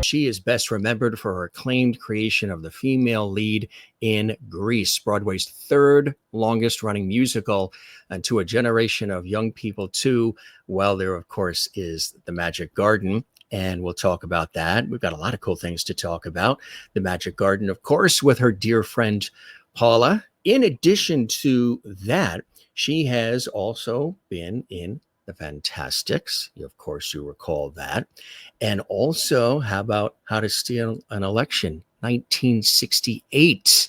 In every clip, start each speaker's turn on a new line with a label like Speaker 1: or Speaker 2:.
Speaker 1: She is best remembered for her acclaimed creation of the female lead in Grease, Broadway's third longest running musical, and to a generation of young people too. Well, there, of course, is The Magic Garden. And we'll talk about that. We've got a lot of cool things to talk about. The Magic Garden, of course, with her dear friend Paula. In addition to that, she has also been in The Fantastics. Of course, you recall that. And also, how about How to Steal an Election, 1968.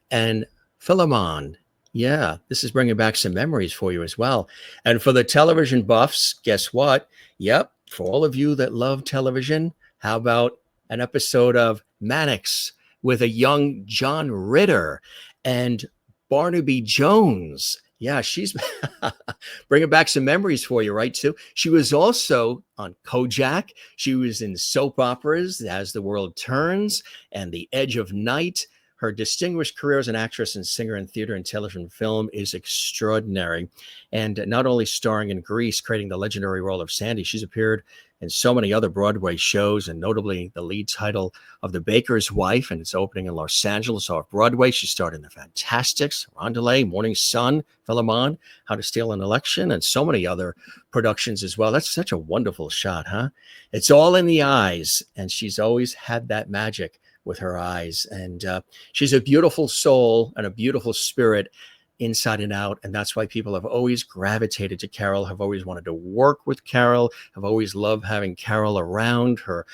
Speaker 1: And Philemon. Yeah, this is bringing back some memories for you as well. And for the television buffs, guess what? Yep, for all of you that love television, how about an episode of Mannix with a young John Ritter and Barnaby Jones? Yeah, she's bringing back some memories for you, right, Sue? She was also on Kojak. She was in soap operas, As the World Turns and The Edge of Night. Her distinguished career as an actress and singer in theater and television film is extraordinary. And not only starring in Grease, creating the legendary role of Sandy, she's appeared in so many other Broadway shows, and notably the lead title of The Baker's Wife and its opening in Los Angeles off Broadway. She starred in The Fantastics, Rondelay, Morning Sun, Philemon, How to Steal an Election, and so many other productions as well. That's such a wonderful shot, huh? It's all in the eyes, and she's always had that magic with her eyes. And she's a beautiful soul and a beautiful spirit inside and out. And that's why people have always gravitated to Carole, have always wanted to work with Carole, have always loved having Carole around. Her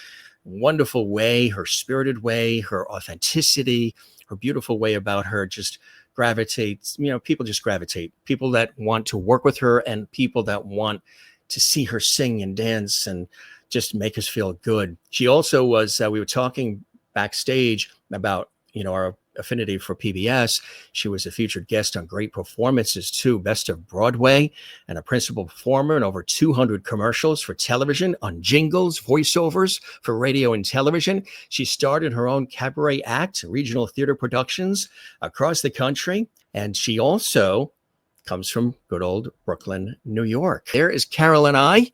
Speaker 1: wonderful way, her spirited way, her authenticity, her beautiful way about her just gravitates. People just gravitate. People that want to work with her and people that want to see her sing and dance and just make us feel good. She also was, we were talking backstage about our affinity for PBS. She was a featured guest on great performances too, Best of Broadway, and a principal performer in over 200 commercials for television, on jingles, voiceovers for radio and television. She starred in her own cabaret act, regional theater productions across the country, and she also comes from good old Brooklyn, New York. There is Carole and I,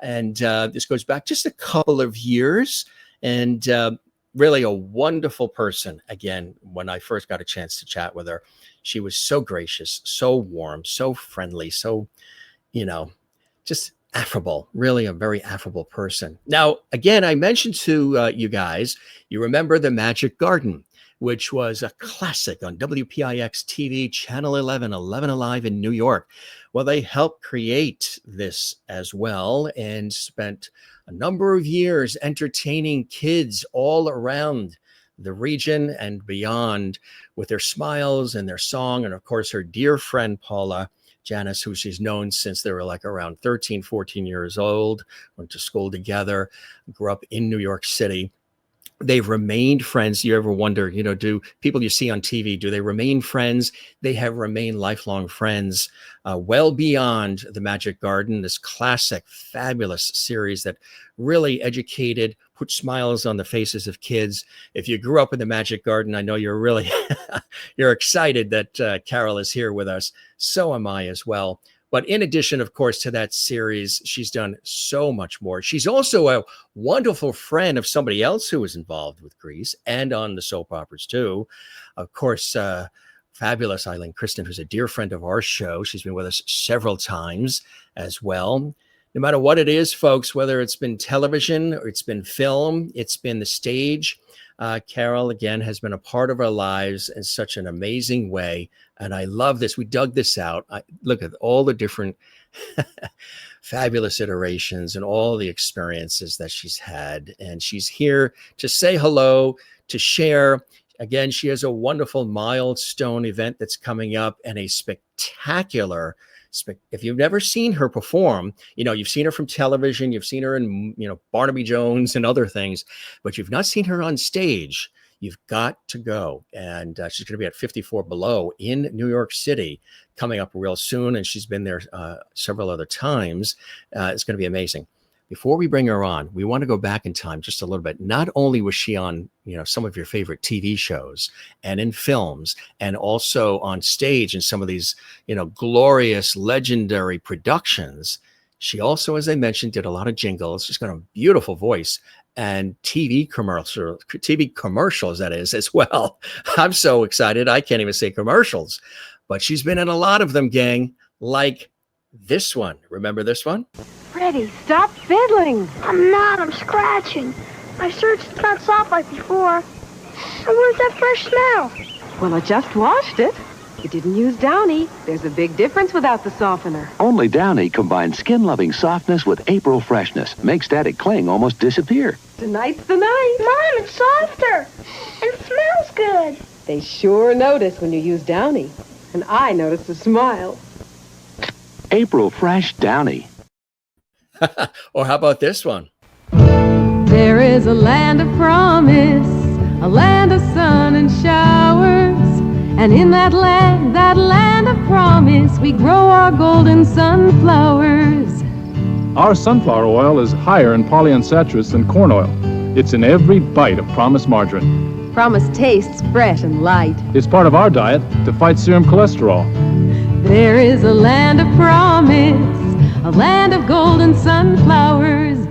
Speaker 1: and this goes back just a couple of years, and really a wonderful person. Again, when I first got a chance to chat with her, she was so gracious, so warm, so friendly, so, just affable, really a very affable person. Now, again, I mentioned to you guys, you remember The Magic Garden, which was a classic on WPIX TV, Channel 11, 11 Alive in New York. Well, they helped create this as well and spent a number of years entertaining kids all around the region and beyond with their smiles and their song. And of course, her dear friend, Paula Janis, who she's known since they were like around 13, 14 years old, went to school together, grew up in New York City. They've remained friends. You ever wonder, do people you see on TV, do they remain friends? They have remained lifelong friends well beyond The Magic Garden, this classic, fabulous series that really educated, put smiles on the faces of kids. If you grew up in The Magic Garden, I know you're really, you're excited that Carole is here with us. So am I as well. But in addition, of course, to that series, she's done so much more. She's also a wonderful friend of somebody else who was involved with Grease and on the soap operas too. Of course, fabulous Eileen Kristen, who's a dear friend of our show. She's been with us several times as well. No matter what it is, folks, whether it's been television or it's been film, it's been the stage, Carole, again, has been a part of our lives in such an amazing way. And I love this. We dug this out. Look at all the different fabulous iterations and all the experiences that she's had. And she's here to say hello, to share. Again, she has a wonderful milestone event that's coming up and a spectacular. If you've never seen her perform, you've seen her from television, you've seen her in, Barnaby Jones and other things, but you've not seen her on stage. You've got to go. And she's going to be at 54 Below in New York City coming up real soon. And she's been there several other times. It's going to be amazing. Before we bring her on, we want to go back in time just a little bit. Not only was she on, some of your favorite TV shows and in films and also on stage in some of these, glorious, legendary productions. She also, as I mentioned, did a lot of jingles. She's got a beautiful voice. and TV commercials, that is, as well. I'm so excited. I can't even say commercials, but she's been in a lot of them, gang, like this one. Remember this one?
Speaker 2: Freddie, stop fiddling.
Speaker 3: I'm not. I'm scratching. My shirt's not soft like before. And where's that fresh smell?
Speaker 2: Well, I just washed it. You didn't use Downy. There's a big difference without the softener.
Speaker 4: Only Downy combines skin-loving softness with April freshness. Makes static cling almost disappear.
Speaker 2: Tonight's the night.
Speaker 3: Mom, it's softer. And it smells good.
Speaker 2: They sure notice when you use Downy. And I notice the smile.
Speaker 4: April Fresh Downy.
Speaker 1: Or how about this one?
Speaker 2: There is a land of promise, a land of sun and showers. And in that land of promise, we grow our golden sunflowers.
Speaker 5: Our sunflower oil is higher in polyunsaturates than corn oil. It's in every bite of Promise margarine.
Speaker 2: Promise tastes fresh and light.
Speaker 5: It's part of our diet to fight serum cholesterol.
Speaker 2: There is a land of promise, a land of golden sunflowers.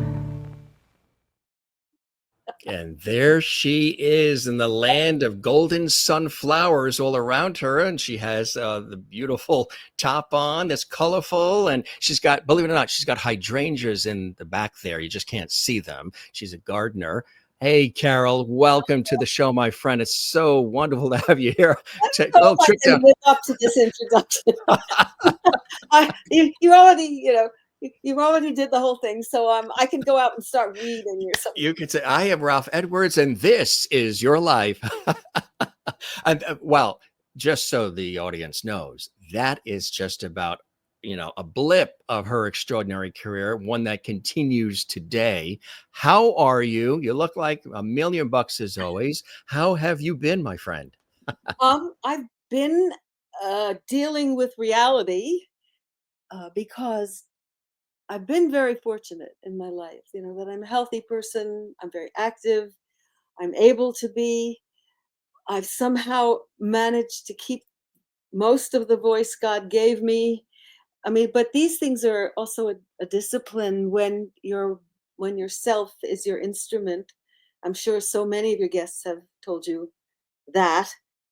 Speaker 1: And there she is in the land of golden sunflowers all around her. And she has the beautiful top on that's colorful. And she's got, believe it or not, she's got hydrangeas in the back there. You just can't see them. She's a gardener. Hey, Carole, welcome to the show, my friend. It's so wonderful to have you here. Take a little trip down.
Speaker 6: Live up to this introduction. You already, you already did the whole thing, so I can go out and start reading or something.
Speaker 1: You could say, I am Ralph Edwards, and this is your life. And well, just so the audience knows, that is just about, a blip of her extraordinary career, one that continues today. How are you? You look like $1,000,000 as always. How have you been, my friend?
Speaker 6: I've been dealing with reality because I've been very fortunate in my life, that I'm a healthy person. I'm very active. I'm able to be. I've somehow managed to keep most of the voice God gave me. But these things are also a discipline when your self is your instrument. I'm sure so many of your guests have told you that,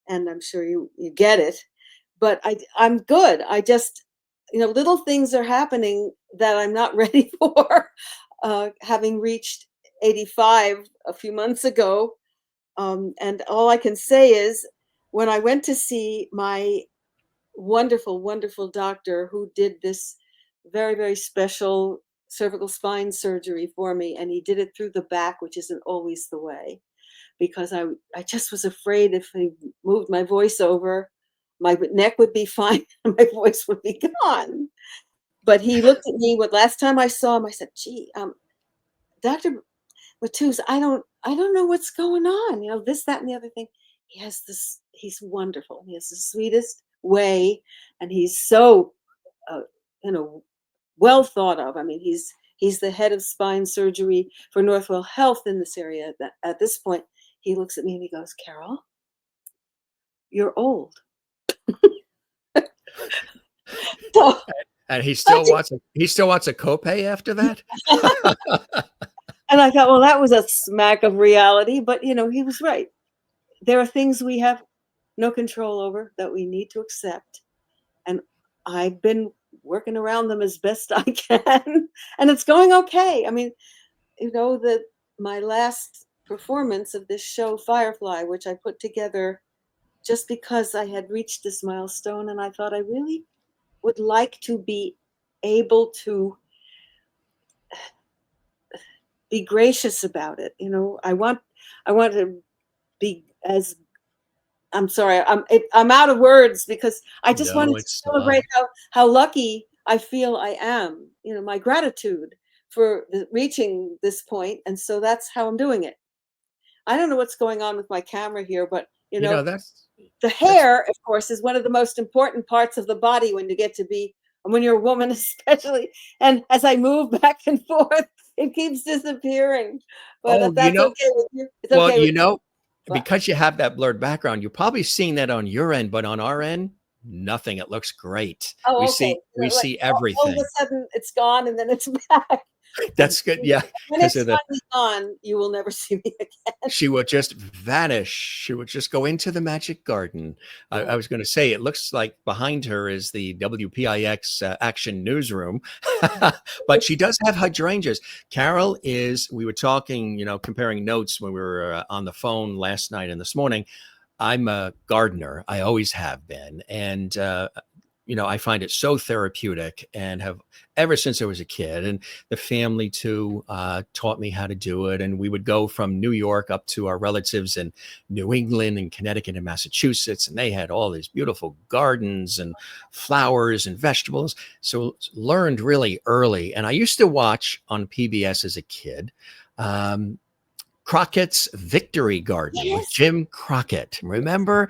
Speaker 6: and I'm sure you get it. But I'm good. I just, little things are happening that I'm not ready for. Having reached 85 a few months ago, and all I can say is, when I went to see my wonderful, wonderful doctor who did this very, very special cervical spine surgery for me, and he did it through the back, which isn't always the way, because I just was afraid if he moved my voice over, my neck would be fine and my voice would be gone. But he looked at me. Last time I saw him, I said, "Gee, Dr. Matus, I don't know what's going on. This, that, and the other thing." He's wonderful. He has the sweetest way, and he's so well thought of. He's the head of spine surgery for Northwell Health in this area. That at this point, he looks at me and he goes, "Carole, you're old." So,
Speaker 1: and he still wants a copay after that.
Speaker 6: And I thought, well, that was a smack of reality, but he was right. There are things we have no control over that we need to accept. And I've been working around them as best I can. And it's going okay. My last performance of this show, Firefly, which I put together just because I had reached this milestone, and I thought I really would like to be able to be gracious about it. I want to be as, I'm sorry, I'm out of words, because I just wanted to celebrate how lucky I feel I am, my gratitude for reaching this point. And so that's how I'm doing it. I don't know what's going on with my camera here, but the hair, of course, is one of the most important parts of the body when you're a woman, especially. And as I move back and forth, it keeps disappearing. But if that's okay with you, it's okay with you.
Speaker 1: Because you have that blurred background, you're probably seeing that on your end, but on our end, nothing. It looks great.
Speaker 6: Oh,
Speaker 1: we
Speaker 6: okay.
Speaker 1: see everything.
Speaker 6: All of a sudden, it's gone, and then it's back. And
Speaker 1: That's good. Yeah,
Speaker 6: when
Speaker 1: because
Speaker 6: it's
Speaker 1: of the
Speaker 6: finally gone, you will never see me again.
Speaker 1: she would just vanish. She would just go into the magic garden. I
Speaker 6: Yeah.
Speaker 1: was going to say, it looks like behind her is the WPIX Action Newsroom, but she does have hydrangeas. Carol is, we were talking, comparing notes when we were on the phone last night and this morning. I'm a gardener. I always have been. And, I find it so therapeutic and have ever since I was a kid. And the family, too, taught me how to do it. And we would go from New York up to our relatives in New England and Connecticut and Massachusetts. And they had all these beautiful gardens and flowers and vegetables. So learned really early. And I used to watch on PBS as a kid. Crockett's Victory Garden with
Speaker 6: Yes.
Speaker 1: Jim Crockett. Remember?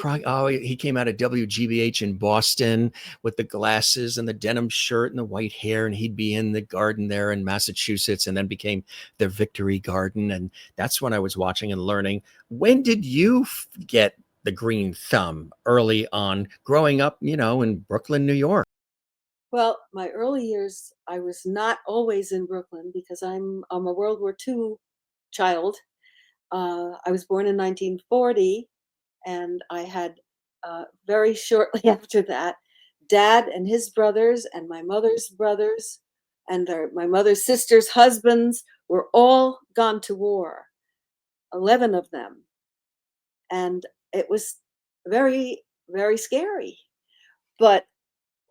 Speaker 1: Oh, he came out of WGBH in Boston with the glasses and the denim shirt and the white hair, and he'd be in the garden there in Massachusetts and then became the Victory Garden. And that's when I was watching and learning. When did you get the green thumb early on growing up, in Brooklyn, New York?
Speaker 6: Well, my early years, I was not always in Brooklyn because I'm a World War II child. I was born in 1940, and I had very shortly after that, Dad and his brothers and my mother's brothers and my mother's sisters' husbands were all gone to war, 11 of them. And it was very, very scary. But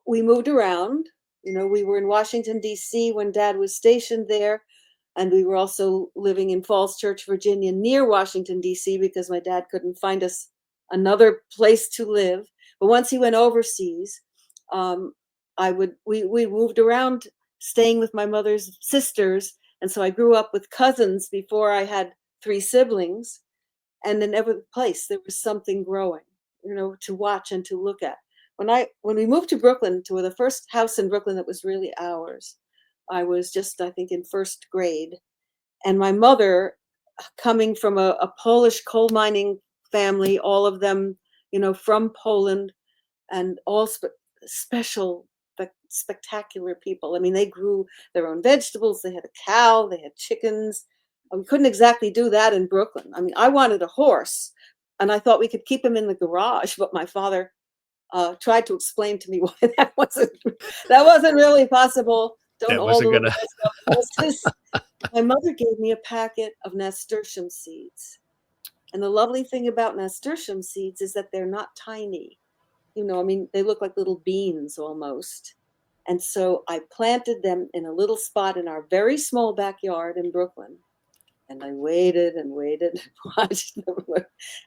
Speaker 6: we moved around. We were in Washington, D.C. when Dad was stationed there. And we were also living in Falls Church, Virginia, near Washington, D.C., because my dad couldn't find us another place to live. But once he went overseas, we moved around, staying with my mother's sisters. And so I grew up with cousins before I had 3 siblings. And in every place, there was something growing, to watch and to look at. When we moved to Brooklyn, to the first house in Brooklyn that was really ours, I was just, I think, in first grade. And my mother, coming from a Polish coal mining family, all of them, from Poland, and all special, spectacular people. I mean, they grew their own vegetables. They had a cow. They had chickens. We couldn't exactly do that in Brooklyn. I mean, I wanted a horse, and I thought we could keep him in the garage, but my father tried to explain to me why that wasn't really possible. Don't
Speaker 1: That
Speaker 6: all the
Speaker 1: wasn't
Speaker 6: little
Speaker 1: going to.
Speaker 6: horses. My mother gave me a packet of nasturtium seeds. And the lovely thing about nasturtium seeds is that they're not tiny. I mean, they look like little beans almost. And so I planted them in a little spot in our very small backyard in Brooklyn. And I waited and waited and watched them.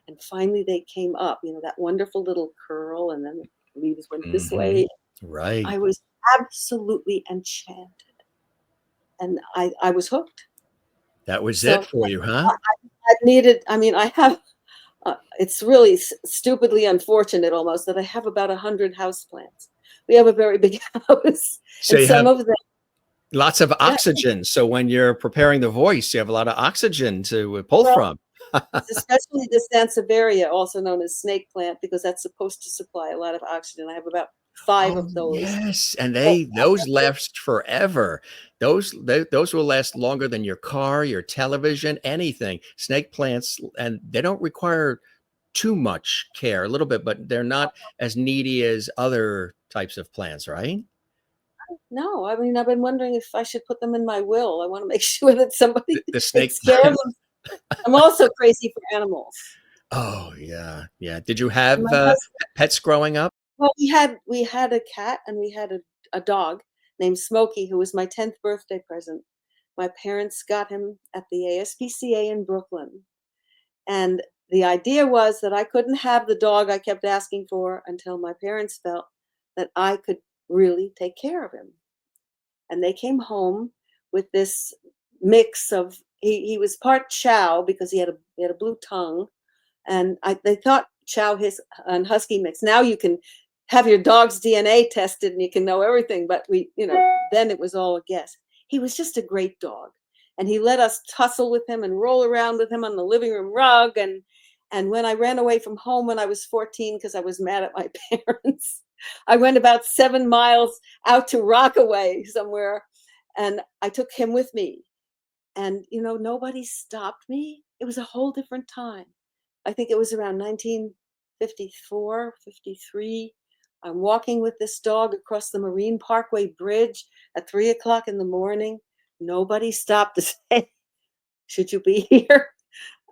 Speaker 6: And finally they came up, that wonderful little curl, and then the leaves went this way.
Speaker 1: Right.
Speaker 6: I was absolutely enchanted. And I was hooked.
Speaker 1: That was
Speaker 6: So
Speaker 1: it for you, huh?
Speaker 6: I have, it's really stupidly unfortunate almost that I have about 100 houseplants. We have a very big house,
Speaker 1: So
Speaker 6: and
Speaker 1: you
Speaker 6: some
Speaker 1: have
Speaker 6: of them,
Speaker 1: lots of
Speaker 6: yeah,
Speaker 1: oxygen. So when you're preparing the voice, you have a lot of oxygen to pull
Speaker 6: well,
Speaker 1: from.
Speaker 6: especially the Sansevieria, also known as snake plant, because that's supposed to supply a lot of oxygen. I have about 5
Speaker 1: Oh
Speaker 6: of those.
Speaker 1: yes, and
Speaker 6: So
Speaker 1: those last forever. Those will last longer than your car, your television, anything. Snake plants, and they don't require too much care, a little bit, but they're not as needy as other types of plants, right?
Speaker 6: no, I mean, I've been wondering if I should put them in my will. I want to make sure that somebody
Speaker 1: The snake
Speaker 6: takes care of
Speaker 1: plant.
Speaker 6: them. I'm also crazy for animals.
Speaker 1: Oh yeah, yeah. Did you
Speaker 6: And
Speaker 1: have
Speaker 6: my husband,
Speaker 1: pets growing up?
Speaker 6: well, we had a cat and we had a dog named Smokey, who was my 10th birthday present. My parents got him at the ASPCA in Brooklyn. And the idea was that I couldn't have the dog I kept asking for until my parents felt that I could really take care of him. And they came home with this mix of, he was part Chow because he had a blue tongue, and they thought Chow his and Husky mix. Now you can have your dog's DNA tested and you can know everything, but then it was all a guess. He was just a great dog, and he let us tussle with him and roll around with him on the living room rug. And when I ran away from home when I was 14 because I was mad at my parents, I went about 7 miles out to Rockaway somewhere, And I took him with me. And, nobody stopped me. It was a whole different time. I think it was around 1954, 53. I'm walking with this dog across the Marine Parkway Bridge at 3 o'clock in the morning. Nobody stopped to say, should you be here?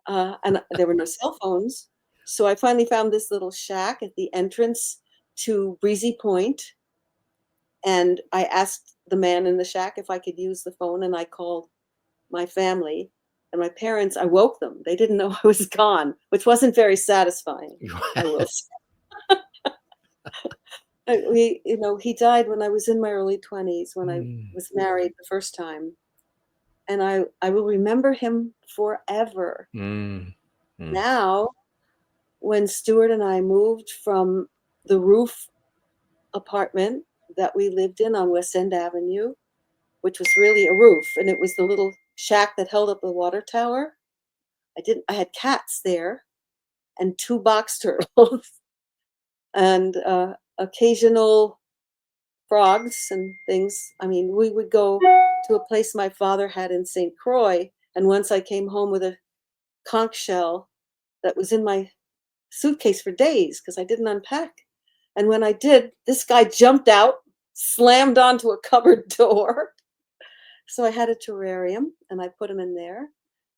Speaker 6: And there were no cell phones. So I finally found this little shack at the entrance to Breezy Point. And I asked the man in the shack if I could use the phone, and I called my family. And my parents, I woke them. They didn't know I was gone, which wasn't very satisfying, I will say. He died when I was in my early 20s, when I was married the first time. And I will remember him forever. Now, when Stuart and I moved from the roof apartment that we lived in on West End Avenue, which was really a roof, and it was the little shack that held up the water tower. I had cats there and 2 box turtles and occasional frogs and things. I mean, we would go to a place my father had in St. Croix, and once I came home with a conch shell that was in my suitcase for days because I didn't unpack. And when I did, this guy jumped out, slammed onto a cupboard door. So I had a terrarium, and I put him in there,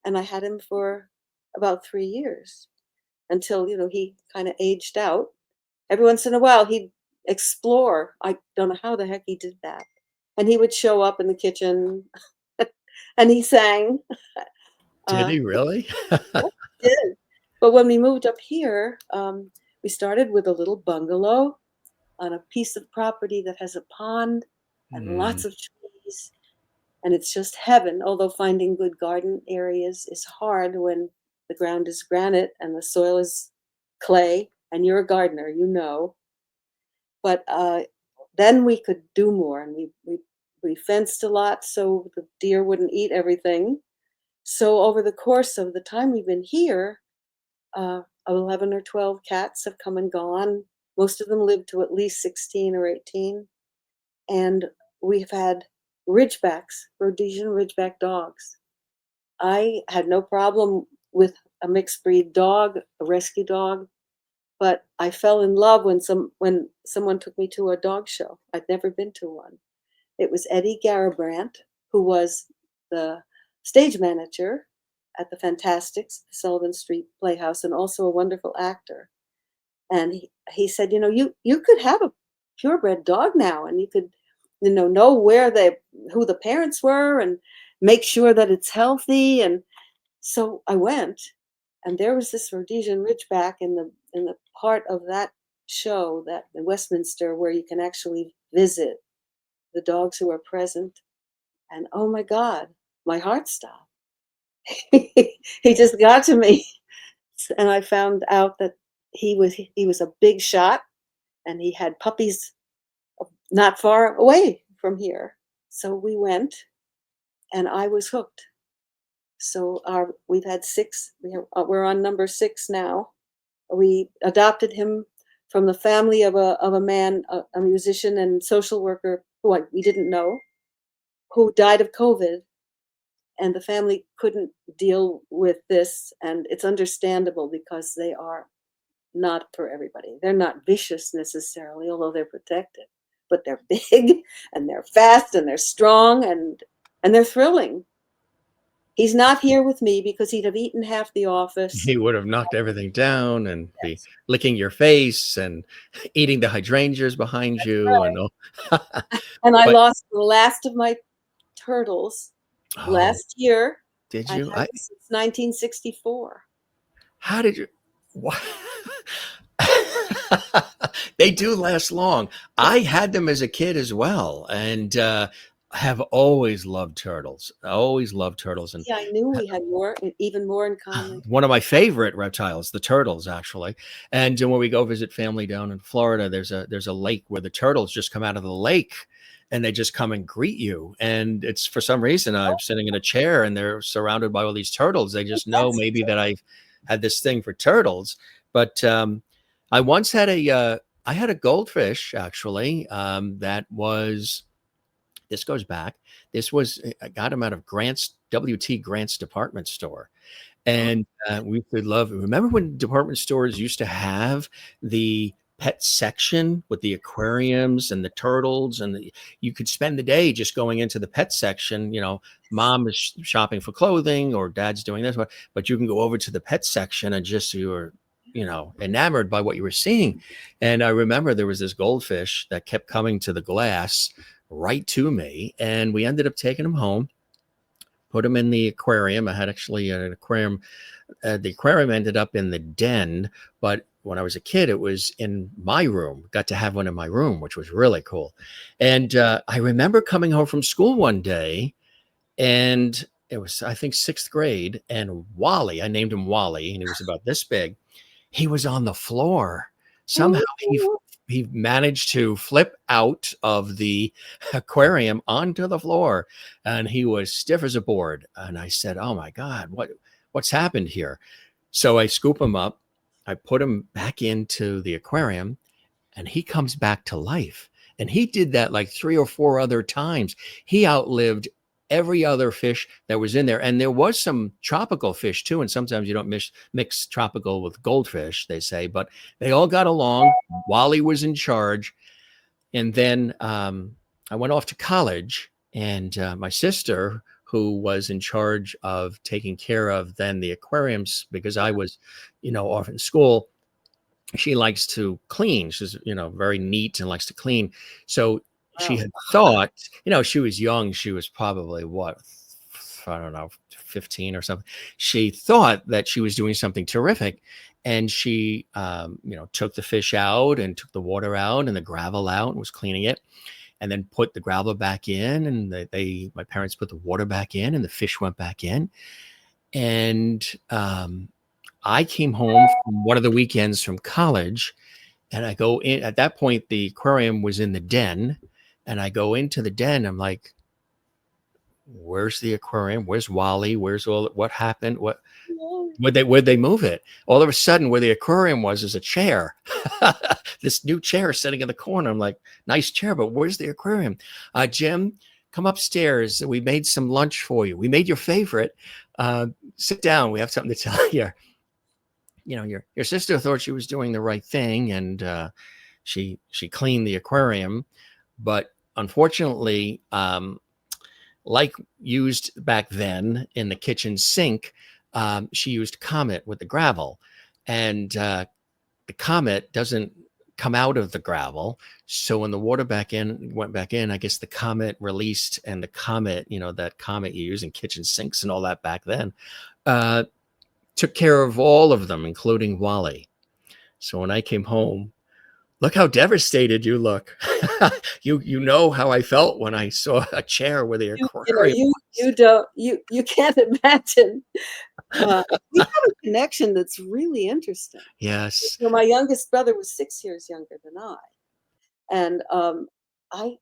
Speaker 6: and I had him for about 3 years until, he kind of aged out. Every once in a while, he'd explore. I don't know how the heck he did that. And he would show up in the kitchen and he sang.
Speaker 1: Did he really?
Speaker 6: He did. But when we moved up here, we started with a little bungalow on a piece of property that has a pond and lots of trees. And it's just heaven, although finding good garden areas is hard when the ground is granite and the soil is clay, and you're a gardener, But then we could do more, and we fenced a lot so the deer wouldn't eat everything. So over the course of the time we've been here, 11 or 12 cats have come and gone. Most of them live to at least 16 or 18. And we've had Rhodesian Ridgeback dogs. I had no problem with a mixed breed dog, a rescue dog, but I fell in love when someone took me to a dog show. I'd never been to one. It was Eddie Garabrandt, who was the stage manager at the Fantastics, Sullivan Street Playhouse, and also a wonderful actor. And he said, you could have a purebred dog now, and you could, know who the parents were and make sure that it's healthy. And so I went, and there was this Rhodesian Ridgeback in the part of that show, that in Westminster, where you can actually visit the dogs who are present. And oh my God, my heart stopped. He just got to me. And I found out that he was a big shot, and he had puppies not far away from here. So we went, and I was hooked. So we've had 6. We're on number 6 now. We adopted him from the family of a man, a musician and social worker who we didn't know, who died of COVID. And the family couldn't deal with this, and it's understandable because they are not for everybody. They're not vicious necessarily, although they're protected, but they're big and they're fast and they're strong and they're thrilling. He's not here with me because he'd have eaten half the office.
Speaker 1: He would have knocked everything down and be
Speaker 6: Yes.
Speaker 1: licking your face and eating the hydrangeas behind you
Speaker 6: Right.
Speaker 1: and all.
Speaker 6: And I
Speaker 1: But
Speaker 6: lost the last of my turtles last year.
Speaker 1: did
Speaker 6: I've
Speaker 1: you?
Speaker 6: had them since 1964.
Speaker 1: How did you? What? They do last long. I had them as a kid as well, and have always loved turtles. I always loved turtles, and
Speaker 6: Yeah, I knew we had even more in common.
Speaker 1: one of my favorite reptiles, the turtles, actually. And when we go visit family down in Florida, there's a lake where the turtles just come out of the lake, and they just come and greet you. And it's, for some reason, I'm sitting in a chair and they're surrounded by all these turtles. They just know
Speaker 6: That's
Speaker 1: maybe that I've had this thing for turtles. But I once had I had a goldfish, actually, that was This goes back. This was I got them out of Grant's WT Grant's department store. And we could love. Remember when department stores used to have the pet section with the aquariums and the turtles, and you could spend the day just going into the pet section. Mom is shopping for clothing, or dad's doing this, but you can go over to the pet section and just you were, enamored by what you were seeing. And I remember there was this goldfish that kept coming to the glass right to me, and we ended up taking him home, put him in the aquarium. I had actually an aquarium. The aquarium ended up in the den, but when I was a kid, it was in my room. Got to have one in my room, which was really cool. And I remember coming home from school one day, and it was, I think, sixth grade. And Wally, I named him Wally, and he was about this big. He was on the floor. Somehow he managed to flip out of the aquarium onto the floor, and he was stiff as a board. And I said, "Oh my God, what's happened here?" So I scoop him up, I put him back into the aquarium, and he comes back to life. And he did that like 3 or 4 other times. He outlived every other fish that was in there. And there was some tropical fish too. And sometimes you don't mix tropical with goldfish, they say, but they all got along. Wally was in charge. And then I went off to college, and my sister, who was in charge of taking care of then the aquariums, because I was, off in school, she likes to clean. She's, very neat and likes to clean. So she had thought, she was young. She was probably what, I don't know, 15 or something. She thought that she was doing something terrific. And she, took the fish out and took the water out and the gravel out and was cleaning it, and then put the gravel back in. And my parents put the water back in, and the fish went back in. And I came home from one of the weekends from college, and I go in. At that point, the aquarium was in the den, and I go into the den. I'm like, "Where's the aquarium? Where's Wally? What happened? Where'd they move it?" All of a sudden, where the aquarium was is a chair. This new chair sitting in the corner. I'm like, "Nice chair, but where's the aquarium?" Jim, come upstairs. We made some lunch for you. We made your favorite. Sit down. We have something to tell you. Your sister thought she was doing the right thing, and she cleaned the aquarium, but unfortunately, like used back then in the kitchen sink, she used Comet with the gravel, and the Comet doesn't come out of the gravel. So when the water went back in, I guess the Comet released, and the Comet, that Comet you use in kitchen sinks and all that back then, took care of all of them, including Wally. So when I came home, look how devastated you look. you know how I felt when I saw a chair with the aquarium.
Speaker 6: You can't imagine. We have a connection that's really interesting.
Speaker 1: Yes.
Speaker 6: My youngest brother was 6 years younger than I, and I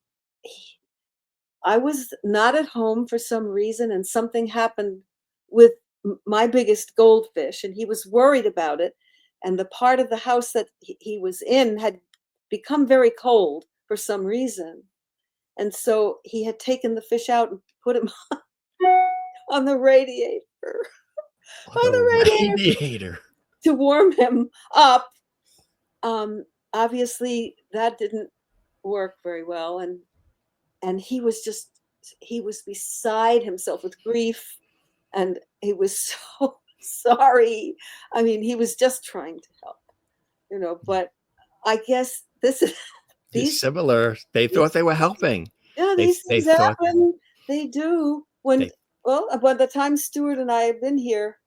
Speaker 6: was not at home for some reason, and something happened with my biggest goldfish, and he was worried about it. And the part of the house that he was in had become very cold for some reason. And so he had taken the fish out and put him on the radiator, on the radiator to warm him up. Obviously, that didn't work very well. And he was beside himself with grief. And he was so sorry. I mean, he was just trying to help, but I guess
Speaker 1: These similar. They thought they were helping.
Speaker 6: Yeah, these things happen. They do. By the time Stuart and I have been here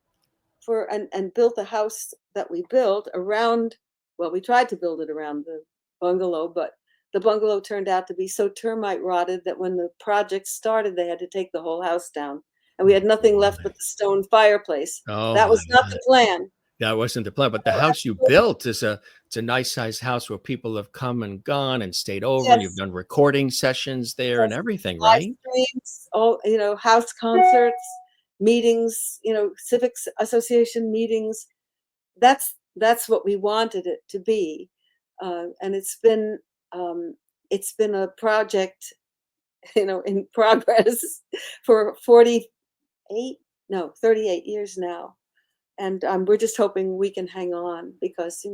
Speaker 6: and built the house that we built around, we tried to build it around the bungalow, but the bungalow turned out to be so termite rotted that when the project started, they had to take the whole house down. And we had nothing left but the stone fireplace.
Speaker 1: Oh,
Speaker 6: that was not the plan.
Speaker 1: That wasn't the plan. But the house you built it's a nice sized house where people have come and gone and stayed over.
Speaker 6: Yes.
Speaker 1: And you've done recording sessions there and everything,
Speaker 6: Live
Speaker 1: right?
Speaker 6: streams, house concerts, meetings, civic association meetings. That's what we wanted it to be, and it's been a project in progress for 48, no, 38 years now. And we're just hoping we can hang on because,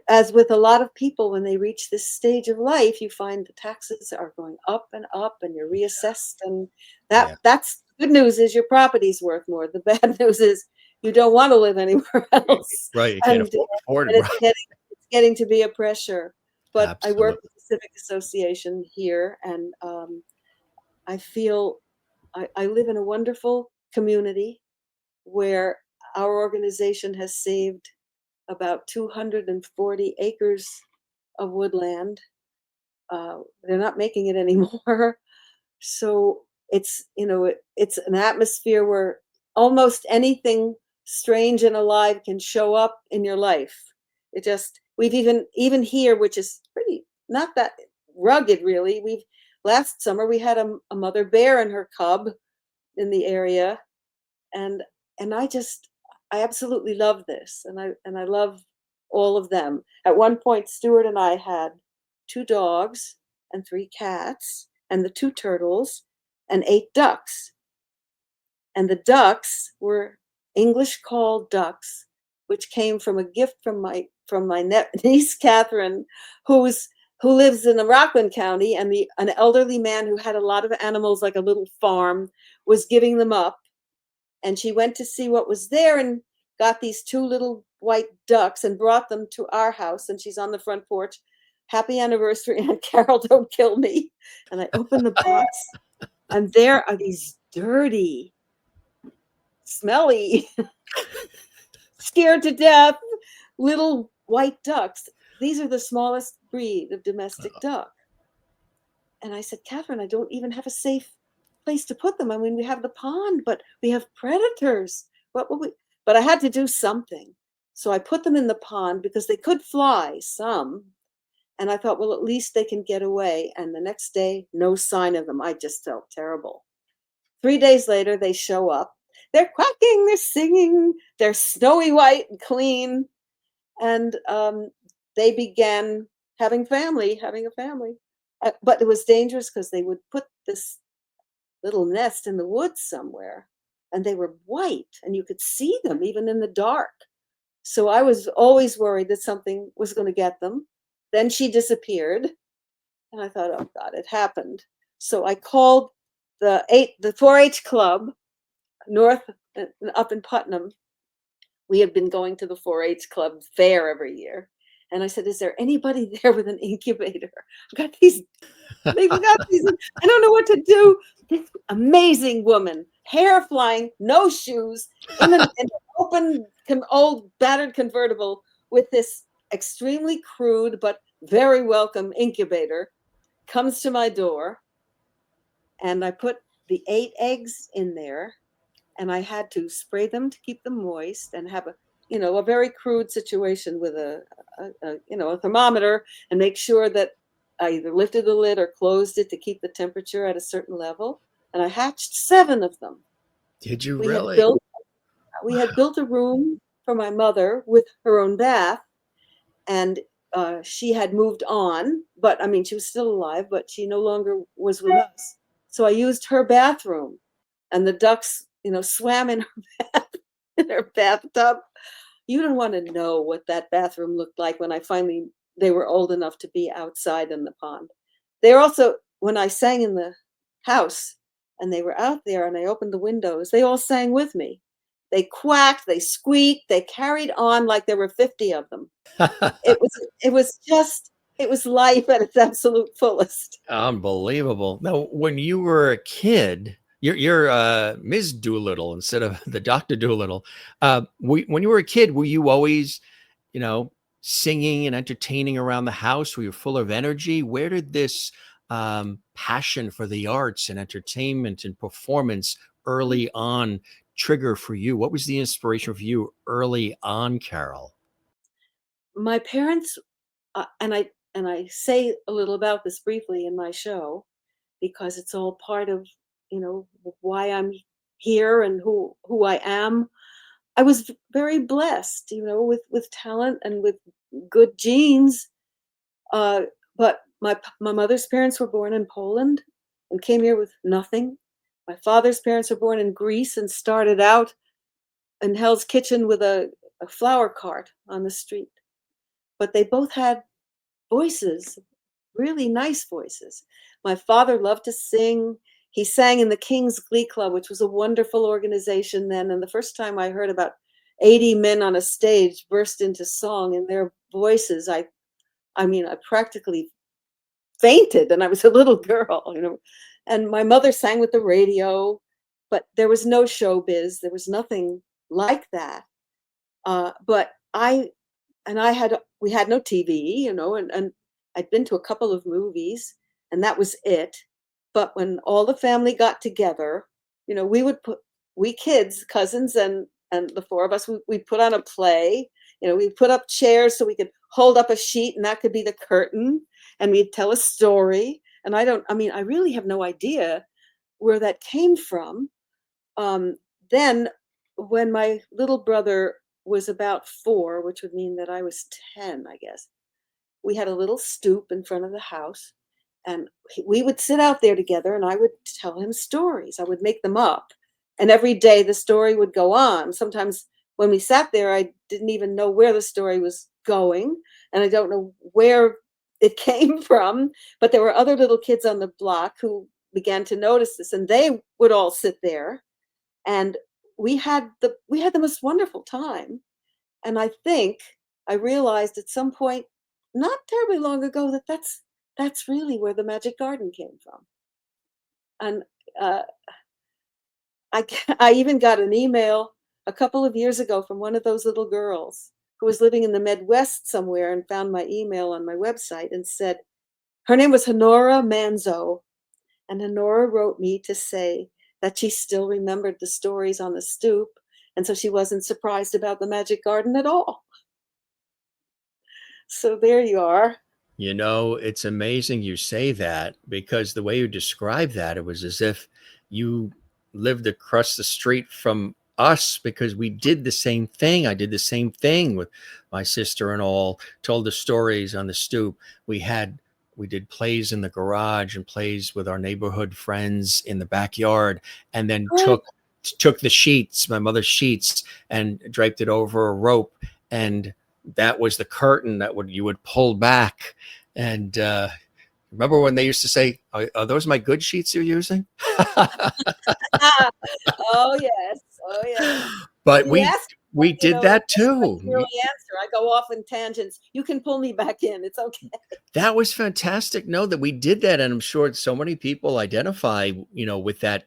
Speaker 6: as with a lot of people, when they reach this stage of life, you find the taxes are going up and you're reassessed. And
Speaker 1: Yeah.
Speaker 6: that's good news is your property's worth more. The bad news is you don't want to live anywhere else.
Speaker 1: Right. You can't
Speaker 6: And,
Speaker 1: afford it.
Speaker 6: and
Speaker 1: Right.
Speaker 6: it's getting to be a pressure. But I work
Speaker 1: Absolutely.
Speaker 6: with the Civic Association here, and I feel I live in a wonderful community where our organization has saved about 240 acres of woodland. They're not making it anymore. So it's an atmosphere where almost anything strange and alive can show up in your life. We've even here, which is pretty not that rugged really. Last summer we had a mother bear and her cub in the area, and I absolutely love this, and I love all of them. At one point, Stuart and I had 2 dogs and 3 cats and the 2 turtles and 8 ducks. And the ducks were English called ducks, which came from a gift from my niece Catherine, who lives in Rockland County, and an elderly man who had a lot of animals, like a little farm, was giving them up, and she went to see what was there and got these 2 little white ducks and brought them to our house, and she's on the front porch. Happy anniversary, Aunt Carol, don't kill me. And I opened the box, and there are these dirty, smelly, scared to death little white ducks. These are the smallest breed of domestic duck. And I said, Catherine, I don't even have a safe place to put them. I mean, we have the pond, but we have predators. What will we? But I had to do something. So I put them in the pond because they could fly, some. And I thought, well, at least they can get away. And the next day, no sign of them. I just felt terrible. 3 days later, they show up. They're quacking, they're singing, they're snowy white and clean. And they began having a family. But it was dangerous because they would put this little nest in the woods somewhere, and they were white, and you could see them even in the dark. So I was always worried that something was going to get them. Then she disappeared, and I thought, oh God, it happened. So I called the 4-H club north up in Putnam. We had been going to the 4-H club fair every year. And I said, is there anybody there with an incubator? They've got these, I don't know what to do. This amazing woman, hair flying, no shoes, in an open, old, battered convertible with this extremely crude but very welcome incubator, comes to my door. And I put the 8 eggs in there, and I had to spray them to keep them moist and have a very crude situation with a thermometer, and make sure that I either lifted the lid or closed it to keep the temperature at a certain level. And I hatched 7 of them.
Speaker 1: Did you
Speaker 6: We had
Speaker 1: really?
Speaker 6: built a room for my mother with her own bath, and she had moved on, but I mean, she was still alive, but she no longer was with us. So I used her bathroom, and the ducks, swam in her bathtub. You don't want to know what that bathroom looked like when they were old enough to be outside in the pond. They're also, when I sang in the house and they were out there and I opened the windows, they all sang with me. They quacked, they squeaked, they carried on like there were 50 of them. It was life at its absolute fullest.
Speaker 1: Unbelievable. Now, when you were a kid, you're Ms. Doolittle instead of the Dr. Doolittle. When you were a kid, were you always, singing and entertaining around the house? Were you full of energy? Where did this passion for the arts and entertainment and performance early on trigger for you? What was the inspiration for you early on, Carole?
Speaker 6: My parents, and I say a little about this briefly in my show, because it's all part of why I'm here and who I am. I was very blessed, with talent and with good genes. But my mother's parents were born in Poland, and came here with nothing. My father's parents were born in Greece and started out in Hell's Kitchen with a flower cart on the street. But they both had voices, really nice voices. My father loved to sing. He sang in the King's Glee Club, which was a wonderful organization then. And the first time I heard about 80 men on a stage burst into song in their voices, I mean, I practically fainted, and I was a little girl. And my mother sang with the radio, but there was no showbiz. There was nothing like that. But we had no TV, and I'd been to a couple of movies, and that was it. But when all the family got together, we kids, cousins, and the four of us, we put on a play. We put up chairs so we could hold up a sheet, and that could be the curtain, and we'd tell a story. And I really have no idea where that came from. Then when my little brother was about 4, which would mean that I was 10, I guess, we had a little stoop in front of the house, and we would sit out there together, and I would tell him stories. I would make them up, and every day the story would go on. Sometimes when we sat there, I didn't even know where the story was going, and I don't know where it came from, but there were other little kids on the block who began to notice this, and they would all sit there, and we had the most wonderful time. And I think I realized at some point, not terribly long ago, that that's really where the Magic Garden came from. And uh, I even got an email a couple of years ago from one of those little girls who was living in the Midwest somewhere and found my email on my website and said, her name was Honora Manzo. And Honora wrote me to say that she still remembered the stories on the stoop. And so she wasn't surprised about the Magic Garden at all. So there you are.
Speaker 1: It's amazing you say that, because the way you describe that, it was as if you lived across the street from us, because we did the same thing. I did the same thing with my sister and all, told the stories on the stoop. We did plays in the garage and plays with our neighborhood friends in the backyard, and then
Speaker 6: Good.
Speaker 1: took the sheets, my mother's sheets, and draped it over a rope, and that was the curtain that you would pull back. And remember when they used to say, are those my good sheets you're using?
Speaker 6: Ah, oh yes, oh yes.
Speaker 1: But
Speaker 6: You
Speaker 1: we
Speaker 6: asked,
Speaker 1: we did that
Speaker 6: that's what
Speaker 1: too.
Speaker 6: you really answer. I go off in tangents. You can pull me back in. It's okay.
Speaker 1: That was fantastic. No, that we did that, and I'm sure so many people identify, with that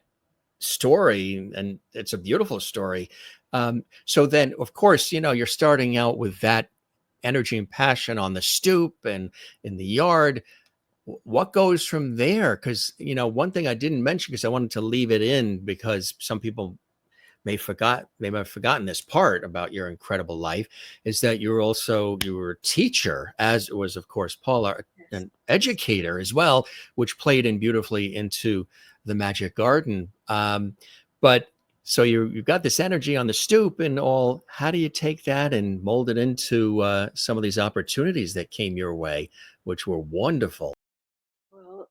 Speaker 1: story, and it's a beautiful story. So then, of course, you're starting out with that energy and passion on the stoop and in the yard. What goes from there? Because one thing I didn't mention, because I wanted to leave it in, because some people may have forgotten this part about your incredible life, is that you were a teacher, as was of course Paula,
Speaker 6: Yes.
Speaker 1: an educator as well, which played in beautifully into the Magic Garden. But so you've got this energy on the stoop and all. How do you take that and mold it into some of these opportunities that came your way, which were wonderful?
Speaker 6: Well,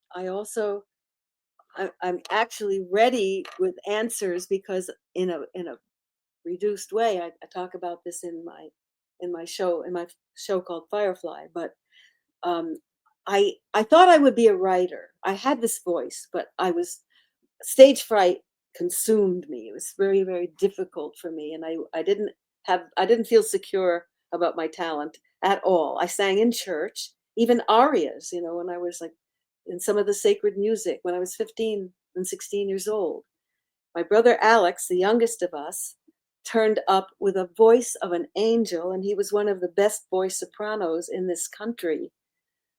Speaker 6: I'm actually ready with answers, because in a reduced way, I talk about this in my show called Firefly. But um, I thought I would be a writer. I had this voice, but stage fright consumed me. It was very, very difficult for me, and I didn't feel secure about my talent at all. I sang in church, even arias, when I was like in some of the sacred music when I was 15 and 16 years old. My brother Alex, the youngest of us, turned up with a voice of an angel, and he was one of the best voice sopranos in this country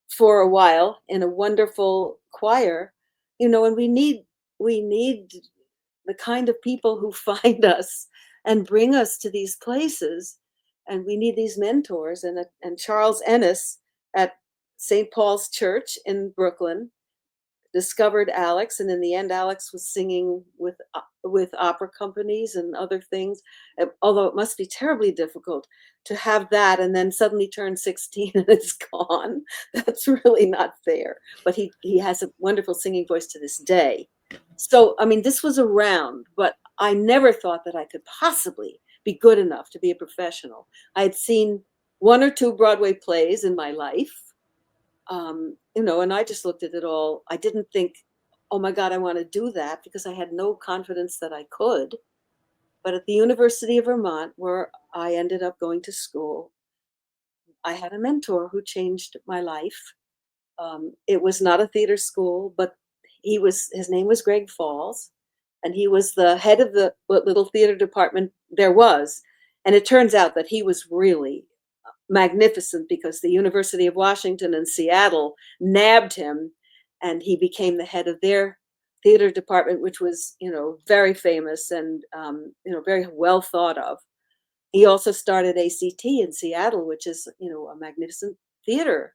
Speaker 6: for a while in a wonderful choir. And we need the kind of people who find us and bring us to these places, and we need these mentors. And Charles Ennis at St. Paul's Church in Brooklyn discovered Alex, and in the end, Alex was singing with opera companies and other things. Although it must be terribly difficult to have that and then suddenly turn 16 and it's gone. That's really not fair. But he has a wonderful singing voice to this day. So I mean, this was around, but I never thought that I could possibly be good enough to be a professional. I had seen one or two Broadway plays in my life. And I just looked at it all. I didn't think, oh my God, I want to do that, because I had no confidence that I could. But at the University of Vermont, where I ended up going to school, I had a mentor who changed my life. It was not a theater school, but his name was Greg Falls, and he was the head of the little theater department there was. And it turns out that he was really magnificent, because the University of Washington and Seattle nabbed him, and he became the head of their theater department, which was, very famous and, very well thought of. He also started ACT in Seattle, which is, a magnificent theater.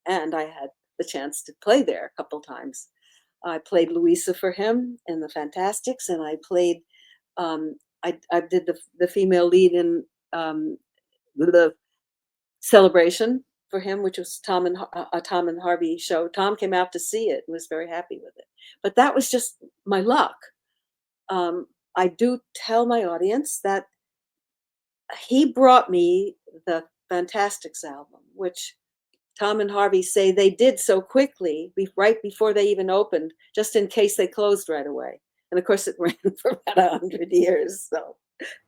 Speaker 6: And I had the chance to play there a couple times. I played Louisa for him in the Fantastics, and I played, I did the female lead in the Celebration for him, which was a Tom and Harvey show. Tom came out to see it and was very happy with it. But that was just my luck. I do tell my audience that he brought me the Fantastics album, which Tom and Harvey say they did so quickly, right before they even opened, just in case they closed right away. And of course, it ran for about 100 years. So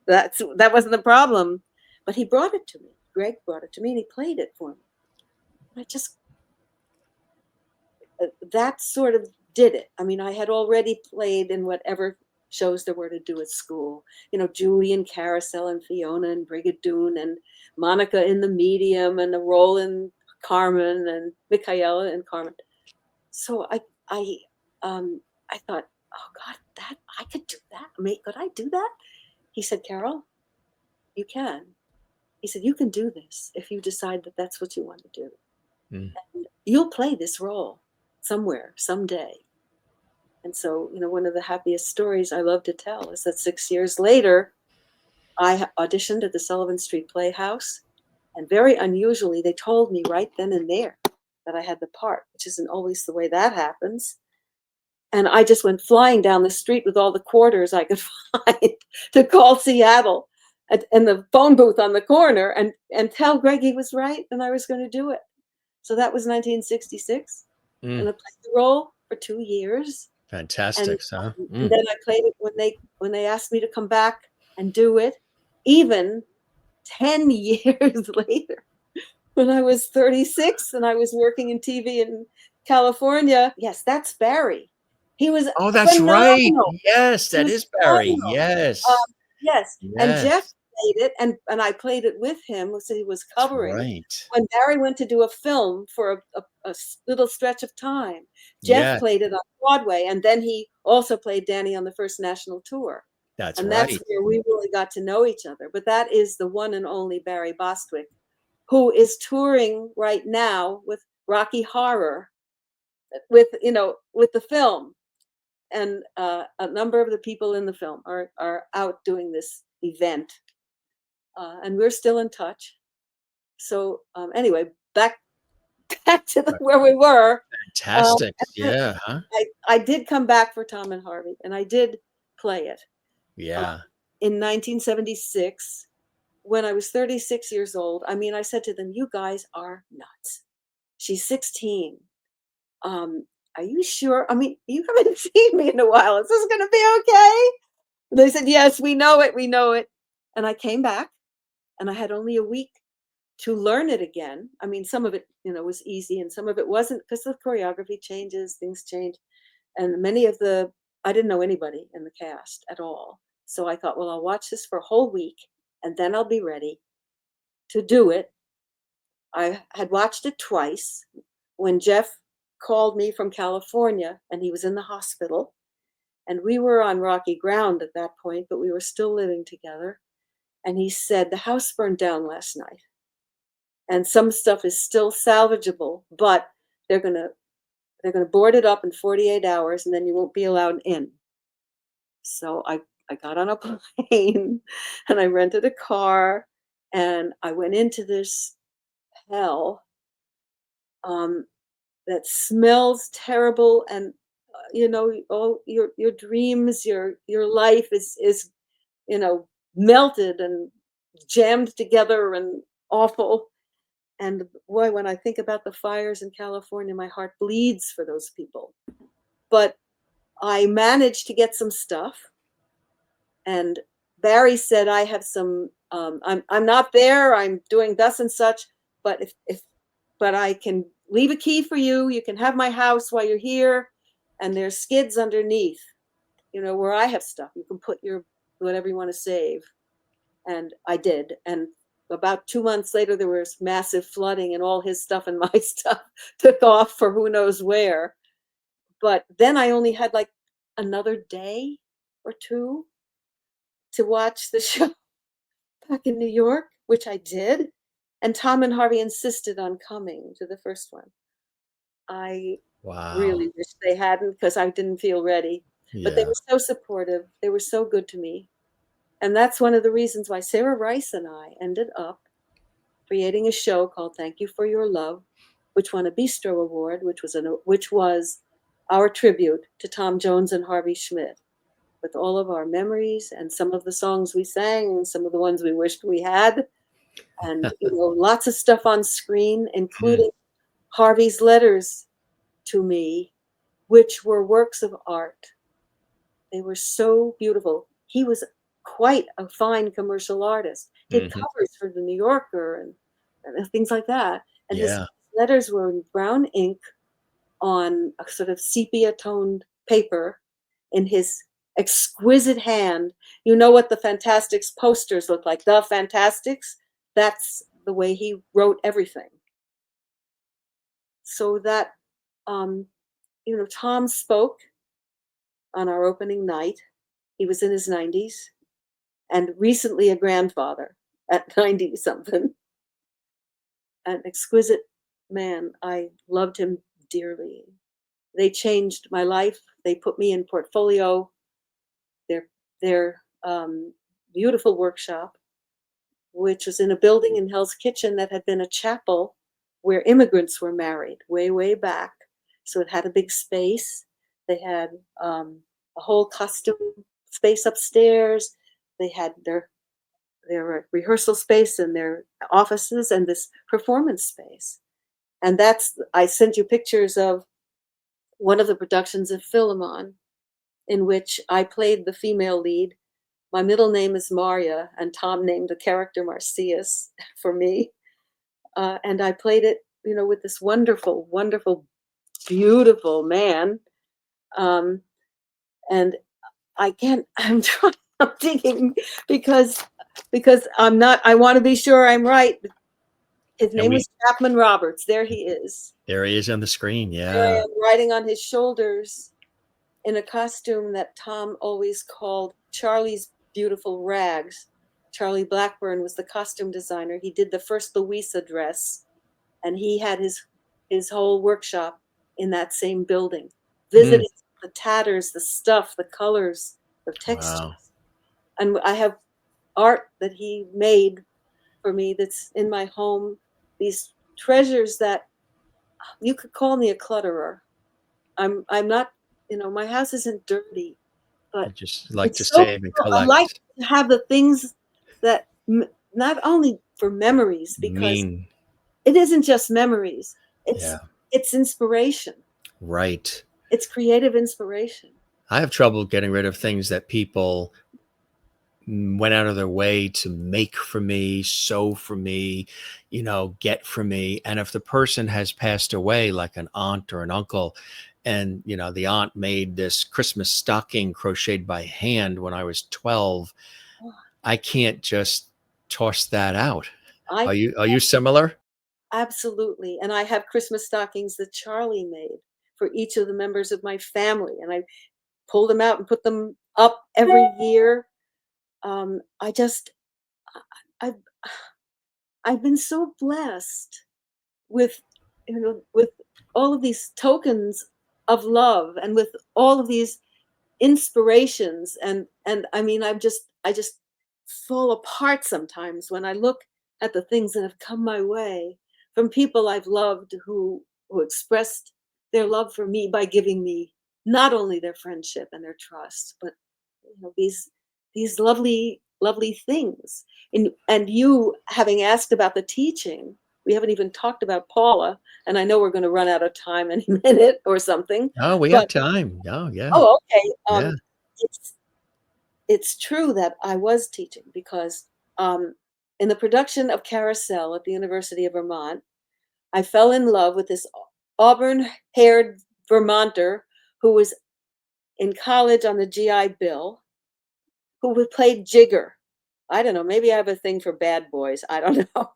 Speaker 6: that wasn't the problem. But he brought it to me. Greg brought it to me, and he played it for me. That sort of did it. I mean, I had already played in whatever shows there were to do at school. Julie and Carousel and Fiona and Brigadoon and Monica in The Medium and a role in Carmen and Michaela and Carmen. So I thought, oh God, that I could do that. I mean, could I do that? He said, Carole, you can. He said, you can do this if you decide that that's what you want to do. And you'll play this role somewhere, someday. And so, one of the happiest stories I love to tell is that 6 years later, I auditioned at the Sullivan Street Playhouse. And very unusually, they told me right then and there that I had the part, which isn't always the way that happens. And I just went flying down the street with all the quarters I could find to call Seattle and the phone booth on the corner and tell Greg he was right and I was going to do it. So that was 1966. And I played the role for 2 years.
Speaker 1: Fantastic, huh?
Speaker 6: And then I played it when they asked me to come back and do it, even 10 years later, when I was 36 and I was working in TV in California. Yes, that's Barry. He was
Speaker 1: Oh, that's
Speaker 6: phenomenal.
Speaker 1: right. Yes, that is Barry. Yes.
Speaker 6: Yes. And
Speaker 1: Yes.
Speaker 6: Jeff played it, and I played it with him. So he was covering.
Speaker 1: Right.
Speaker 6: When Barry went to do a film for a little stretch of time, Jeff played it on Broadway, and then he also played Danny on the first national tour.
Speaker 1: That's
Speaker 6: and
Speaker 1: right.
Speaker 6: That's where we really got to know each other. But that is the one and only Barry Bostwick, who is touring right now with Rocky Horror, with the film. And a number of the people in the film are out doing this event. And we're still in touch. So anyway, back to where we were.
Speaker 1: Fantastic. Yeah. Huh?
Speaker 6: I did come back for Tom and Harvey, and I did play it.
Speaker 1: Yeah.
Speaker 6: In 1976, when I was 36 years old. I mean, I said to them, you guys are nuts. She's 16. Are you sure? I mean, you haven't seen me in a while. Is this going to be okay? And they said, yes, we know it. We know it. And I came back, and I had only a week to learn it again. I mean, some of it, was easy, and some of it wasn't, because the choreography changes, things change. And I didn't know anybody in the cast at all. So I thought, well, I'll watch this for a whole week, and then I'll be ready to do it. I had watched it twice when Jeff called me from California, and he was in the hospital. And we were on rocky ground at that point, but we were still living together. And he said, the house burned down last night, and some stuff is still salvageable, but they're going to They're going to board it up in 48 hours, and then you won't be allowed in. So I got on a plane and I rented a car and I went into this hell um, that smells terrible, and all your dreams, your life is melted and jammed together and awful. And boy, when I think about the fires in California, my heart bleeds for those people. But I managed to get some stuff, and Barry said, I have some, I'm not there, I'm doing thus and such, but but I can leave a key for you. You can have my house while you're here. And there's skids underneath, where I have stuff. You can put your, whatever you want to save. And I did. And about 2 months later, there was massive flooding, and all his stuff and my stuff took off for who knows where. But then I only had like another day or two to watch the show back in New York, which I did. And Tom and Harvey insisted on coming to the first one. I
Speaker 1: Wow.
Speaker 6: really wish they hadn't, because I didn't feel ready. But they
Speaker 1: Yeah.
Speaker 6: were so supportive. They were so good to me. And that's one of the reasons why Sarah Rice and I ended up creating a show called Thank You for Your Love, which won a Bistro Award, which was our tribute to Tom Jones and Harvey Schmidt, with all of our memories and some of the songs we sang and some of the ones we wished we had, and lots of stuff on screen,
Speaker 1: Mm.
Speaker 6: including Harvey's letters to me, which were works of art. They were so beautiful. He was quite a fine commercial artist. Did
Speaker 1: Hmm.
Speaker 6: covers for the New Yorker and things like that. And his
Speaker 1: Yeah.
Speaker 6: letters were in brown ink on a sort of sepia toned paper in his exquisite hand. You know what the Fantastics posters look like? The Fantastics? That's the way he wrote everything. So that, um, Tom spoke on our opening night. He was in his 90s and recently a grandfather at 90 something. An exquisite man. I loved him dearly. They changed my life. They put me in Portfolio, their beautiful workshop, which was in a building in Hell's Kitchen that had been a chapel where immigrants were married way, way back. So it had a big space. They had a whole costume space upstairs. They had their rehearsal space and their offices and this performance space. And I sent you pictures of one of the productions of Philemon, in which I played the female lead. My middle name is Maria, and Tom named the character Marcius for me. And I played it, with this wonderful, wonderful, beautiful man. Um, and I'm trying, I'm thinking because I want to be sure I'm right. His
Speaker 1: And
Speaker 6: name was Chapman Roberts. There he is.
Speaker 1: there he is on the screen.
Speaker 6: There I
Speaker 1: Yeah.
Speaker 6: am riding on his shoulders in a costume that Tom always called Charlie's Beautiful Rags. Charlie Blackburn was the costume designer. He did the first Louisa dress, and he had his whole workshop in that same building,
Speaker 1: Mm.
Speaker 6: visiting the tatters, the stuff, the colors, the textures.
Speaker 1: Wow.
Speaker 6: And I have art that he made for me that's in my home, these treasures that you could call me a clutterer. I'm not, my house isn't dirty,
Speaker 1: You
Speaker 6: but
Speaker 1: just like to
Speaker 6: it's so
Speaker 1: save and
Speaker 6: cool. I like
Speaker 1: collect.
Speaker 6: to have the things that not only for memories, because
Speaker 1: Mean.
Speaker 6: it isn't just memories.
Speaker 1: Yeah.
Speaker 6: It's inspiration.
Speaker 1: Right.
Speaker 6: It's creative inspiration.
Speaker 1: I have trouble getting rid of things that people went out of their way to make for me, sew for me, get for me. And if the person has passed away, like an aunt or an uncle, and the aunt made this Christmas stocking crocheted by hand when I was 12,
Speaker 6: Oh,
Speaker 1: I can't just toss that out.
Speaker 6: I
Speaker 1: Are you similar?
Speaker 6: absolutely. And I have Christmas stockings that Charlie made for each of the members of my family, and I pull them out and put them up every year. I just I've I've been so blessed with with all of these tokens of love, and with all of these inspirations, and I mean, I just fall apart sometimes when I look at the things that have come my way from people I've loved, who expressed their love for me by giving me not only their friendship and their trust, but these lovely things. And you, having asked about the teaching, we haven't even talked about Paula, and I know we're going to run out of time any minute or something.
Speaker 1: Oh, we have
Speaker 6: But
Speaker 1: time. Oh, yeah.
Speaker 6: oh, okay.
Speaker 1: Yeah.
Speaker 6: It's it's true that I was teaching because in the production of Carousel at the University of Vermont, I fell in love with this auburn-haired Vermonter who was in college on the GI Bill, who played Jigger. I don't know. Maybe I have a thing for bad boys. I don't know.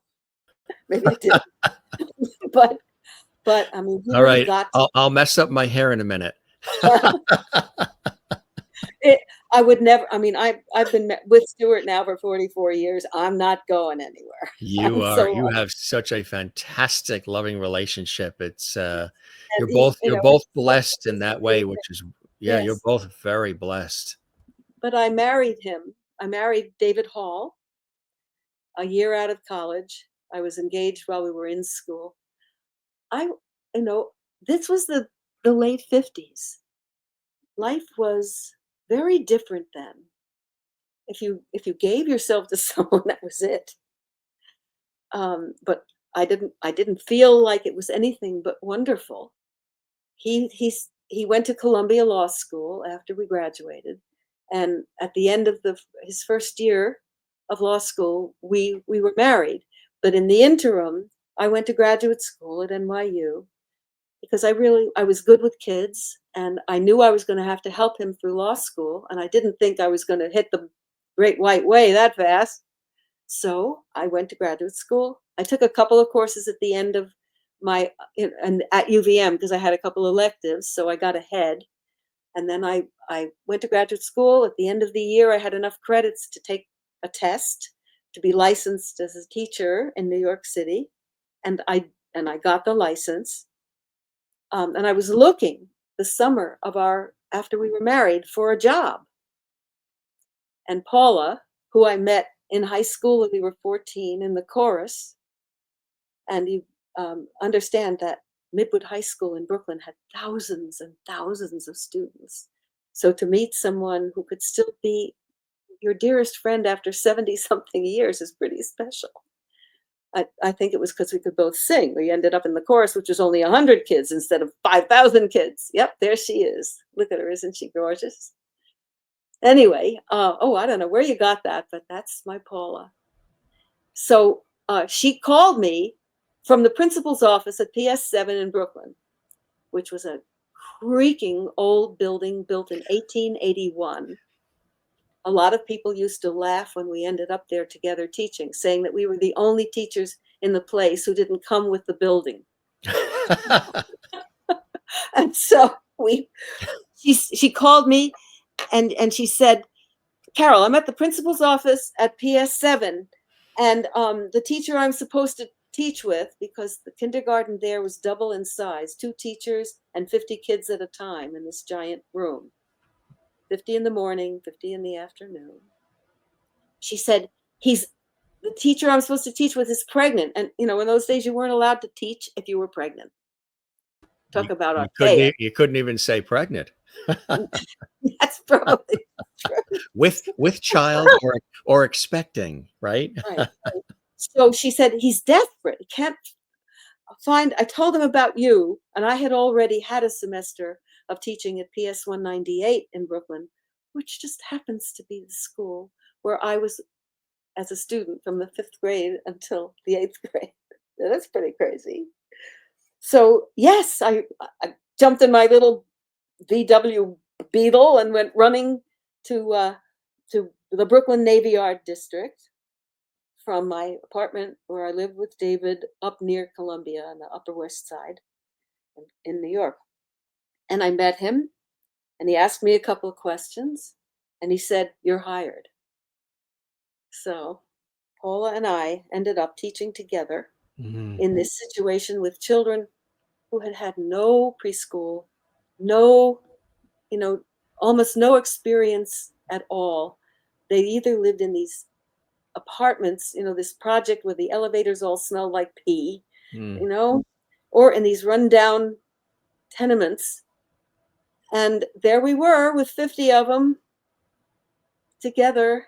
Speaker 6: Maybe I did. but I mean, he
Speaker 1: All
Speaker 6: really
Speaker 1: right.
Speaker 6: got
Speaker 1: I'll mess up my hair in a minute.
Speaker 6: it. I would never. I mean, I've been with Stuart now for 44 years. I'm not going anywhere. I'm so
Speaker 1: You
Speaker 6: lucky.
Speaker 1: have such a fantastic, loving relationship. It's
Speaker 6: And he,
Speaker 1: you're
Speaker 6: and
Speaker 1: both
Speaker 6: so
Speaker 1: blessed in
Speaker 6: it's a
Speaker 1: that
Speaker 6: great
Speaker 1: way, which
Speaker 6: thing.
Speaker 1: is, yeah, you're
Speaker 6: Yes.
Speaker 1: both very blessed.
Speaker 6: But I married him. I married David Hall a year out of college. I was engaged while we were in school. I, you know, this was the late 50s. Life was very different then. If you gave yourself to someone, that was it. But I didn't feel like it was anything but wonderful. He went to Columbia Law School after we graduated, and at the end of his first year of law school, we were married. But in the interim, I went to graduate school at NYU because I was good with kids, and I knew I was going to have to help him through law school, and I didn't think I was going to hit the great white way that fast. So I went to graduate school. I took a couple of courses at the end of and at UVM because I had a couple electives, so I got ahead. And then I went to graduate school. At the end of the year, I had enough credits to take a test to be licensed as a teacher in New York City, and I got the license. And I was looking the summer of our after we were married for a job. And Paula, who I met in high school when we were 14 in the chorus, and you understand that Midwood High School in Brooklyn had thousands and thousands of students. So to meet someone who could still be your dearest friend after 70 something years is pretty special. I think it was because we could both sing. We ended up in the chorus, which was only 100 kids instead of 5,000 kids. Yep, there she is. Look at her, isn't she gorgeous? Anyway, I don't know where you got that, but that's my Paula. So she called me from the principal's office at PS7 in Brooklyn, which was a creaking old building built in 1881. A lot of people used to laugh when we ended up there together teaching, saying that we were the only teachers in the place who didn't come with the building. And so she called me and she said, Carole, I'm at the principal's office at PS7, and the teacher I'm supposed to teach with, because the kindergarten there was double in size, 2 teachers and 50 kids at a time in this giant room, 50 in the morning, 50 in the afternoon. She said, the teacher I'm supposed to teach with is pregnant. And, in those days you weren't allowed to teach if you were pregnant. Talk about archaic.
Speaker 1: You couldn't even say pregnant.
Speaker 6: That's probably true.
Speaker 1: With child or expecting, right?
Speaker 6: Right. So she said, he's desperate. He can't I told him about you, and I had already had a semester of teaching at PS 198 in Brooklyn, which just happens to be the school where I was as a student from the 5th grade until the 8th grade. That's pretty crazy. So yes, I jumped in my little VW Beetle and went running to the Brooklyn Navy Yard district from my apartment where I lived with David up near Columbia on the Upper West Side in New York. And I met him, and he asked me a couple of questions, and he said, "You're hired." So Paula and I ended up teaching together
Speaker 1: Mhm.
Speaker 6: in this situation with children who had had no preschool, no, you know, almost no experience at all. They either lived in these apartments, this project where the elevators all smell like pee,
Speaker 1: Mm.
Speaker 6: you know, or in these rundown tenements. And there we were with 50 of them together.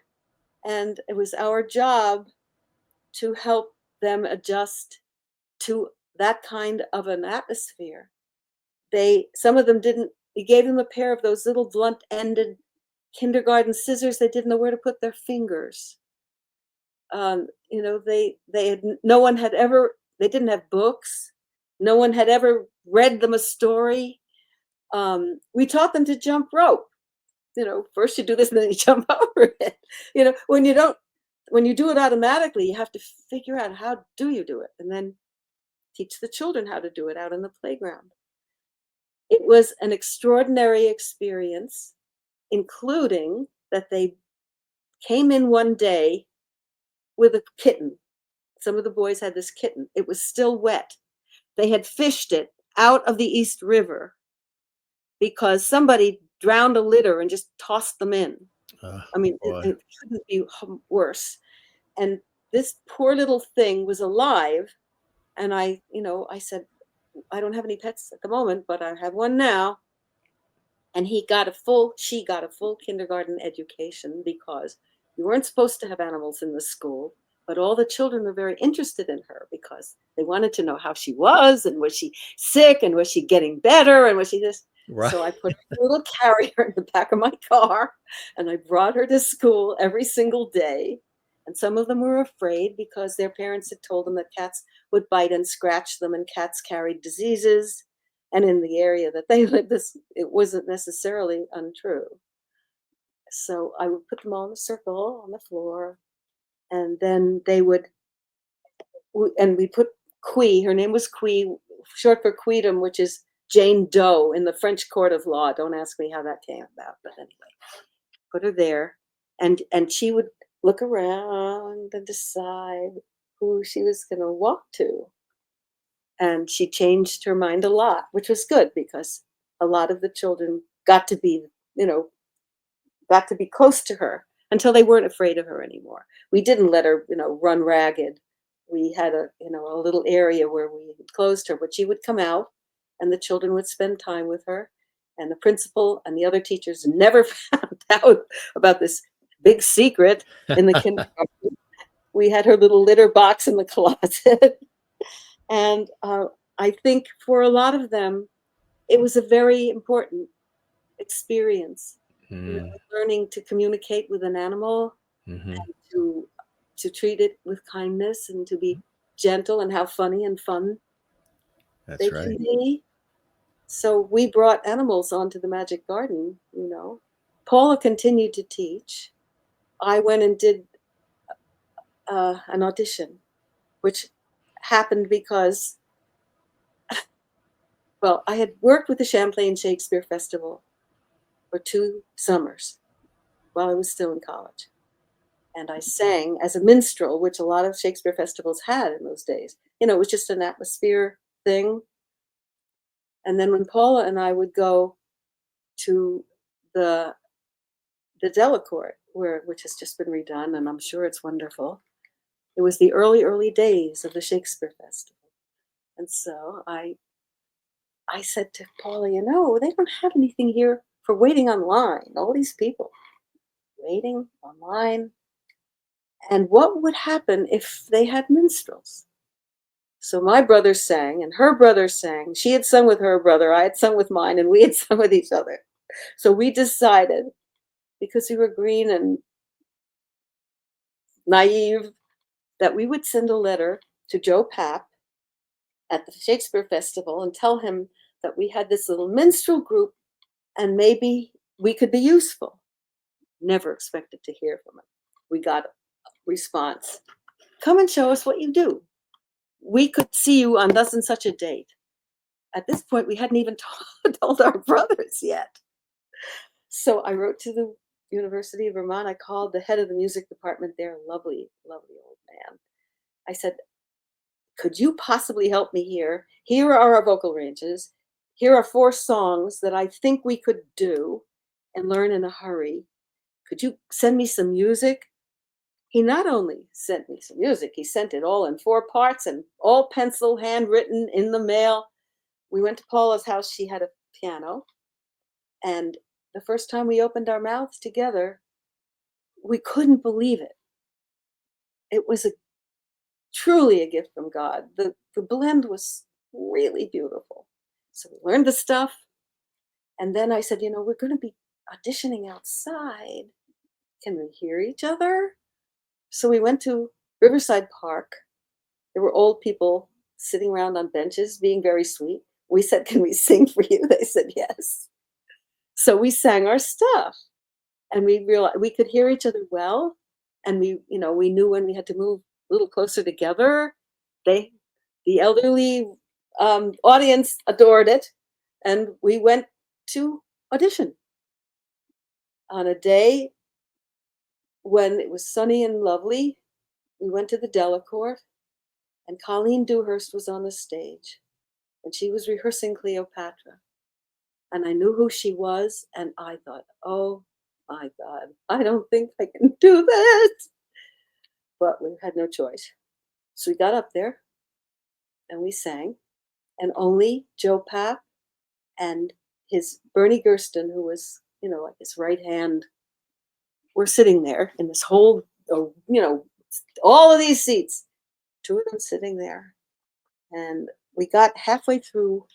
Speaker 6: And it was our job to help them adjust to that kind of an atmosphere. Some of them didn't, we gave them a pair of those little blunt ended kindergarten scissors. They didn't know where to put their fingers. They had, no one had ever, they didn't have books. No one had ever read them a story. We taught them to jump rope. First you do this and then you jump over it. When you do it automatically, you have to figure out how do you do it and then teach the children how to do it out on the playground. It was an extraordinary experience, including that they came in one day with a kitten. Some of the boys had this kitten. It was still wet. They had fished it out of the East River because somebody drowned a litter and just tossed them in. I mean,
Speaker 1: boy.
Speaker 6: it couldn't be worse. And this poor little thing was alive. And I said, I don't have any pets at the moment, but I have one now. And she got a full kindergarten education because you weren't supposed to have animals in the school, but all the children were very interested in her because they wanted to know how she was and was she sick and was she getting better and was she just.
Speaker 1: Right.
Speaker 6: So I put a little carrier in the back of my car and I brought her to school every single day. And some of them were afraid because their parents had told them that cats would bite and scratch them and cats carried diseases. And in the area that they lived, it wasn't necessarily untrue. So I would put them all in a circle on the floor, and then we put Qui, her name was Qui, short for Quidam, which is Jane Doe in the French court of law. Don't ask me how that came about, but anyway, put her there, and she would look around and decide who she was going to walk to. And she changed her mind a lot, which was good because a lot of the children got to be close to her until they weren't afraid of her anymore. We didn't let her, run ragged. We had a little area where we closed her, but she would come out and the children would spend time with her. And the principal and the other teachers never found out about this big secret in the kindergarten. We had her little litter box in the closet. And I think for a lot of them, it was a very important experience, learning to communicate with an animal,
Speaker 1: Mm-hmm.
Speaker 6: to treat it with kindness and to be gentle and how funny and fun
Speaker 1: That's
Speaker 6: they
Speaker 1: right.
Speaker 6: can be. So we brought animals onto the Magic Garden, Paula continued to teach. I went and did an audition, which happened because well, I had worked with the Champlain Shakespeare Festival for 2 summers while I was still in college. And I sang as a minstrel, which a lot of Shakespeare festivals had in those days. It was just an atmosphere thing. And then when Paula and I would go to the Delacorte, which has just been redone, and I'm sure it's wonderful. It was the early days of the Shakespeare Festival. And so I said to Paula, they don't have anything here for waiting online. All these people waiting online. And what would happen if they had minstrels? So my brother sang and her brother sang. She had sung with her brother. I had sung with mine and we had sung with each other. So we decided, because we were green and naive, that we would send a letter to Joe Papp at the Shakespeare Festival and tell him that we had this little minstrel group and maybe we could be useful. Never expected to hear from him. We got a response. Come and show us what you do. We could see you on thus and such a date. At this point, we hadn't even told our brothers yet. So I wrote to the University of Vermont. I called the head of the music department there, lovely, lovely old man. I said, could you possibly help me here? Here are our vocal ranges. Here are 4 songs that I think we could do and learn in a hurry. Could you send me some music? He not only sent me some music, he sent it all in 4 parts and all pencil, handwritten in the mail. We went to Paula's house. She had a piano. And the first time we opened our mouths together, we couldn't believe it. It was truly a gift from God. The blend was really beautiful. So we learned the stuff. And then I said, we're going to be auditioning outside. Can we hear each other? So we went to Riverside Park. There were old people sitting around on benches being very sweet. We said, can we sing for you? They said, yes. So we sang our stuff and we realized we could hear each other well. And we knew when we had to move a little closer together. The elderly audience adored it. And we went to audition on a day when it was sunny and lovely. We went to the Delacorte, and Colleen Dewhurst was on the stage, and she was rehearsing Cleopatra. And I knew who she was, and I thought, oh my God, I don't think I can do that. But we had no choice. So we got up there, and we sang, and only Joe Papp and his Bernie Gersten, who was, like his right hand, were sitting there in this whole, all of these seats, 2 of them sitting there. And we got halfway through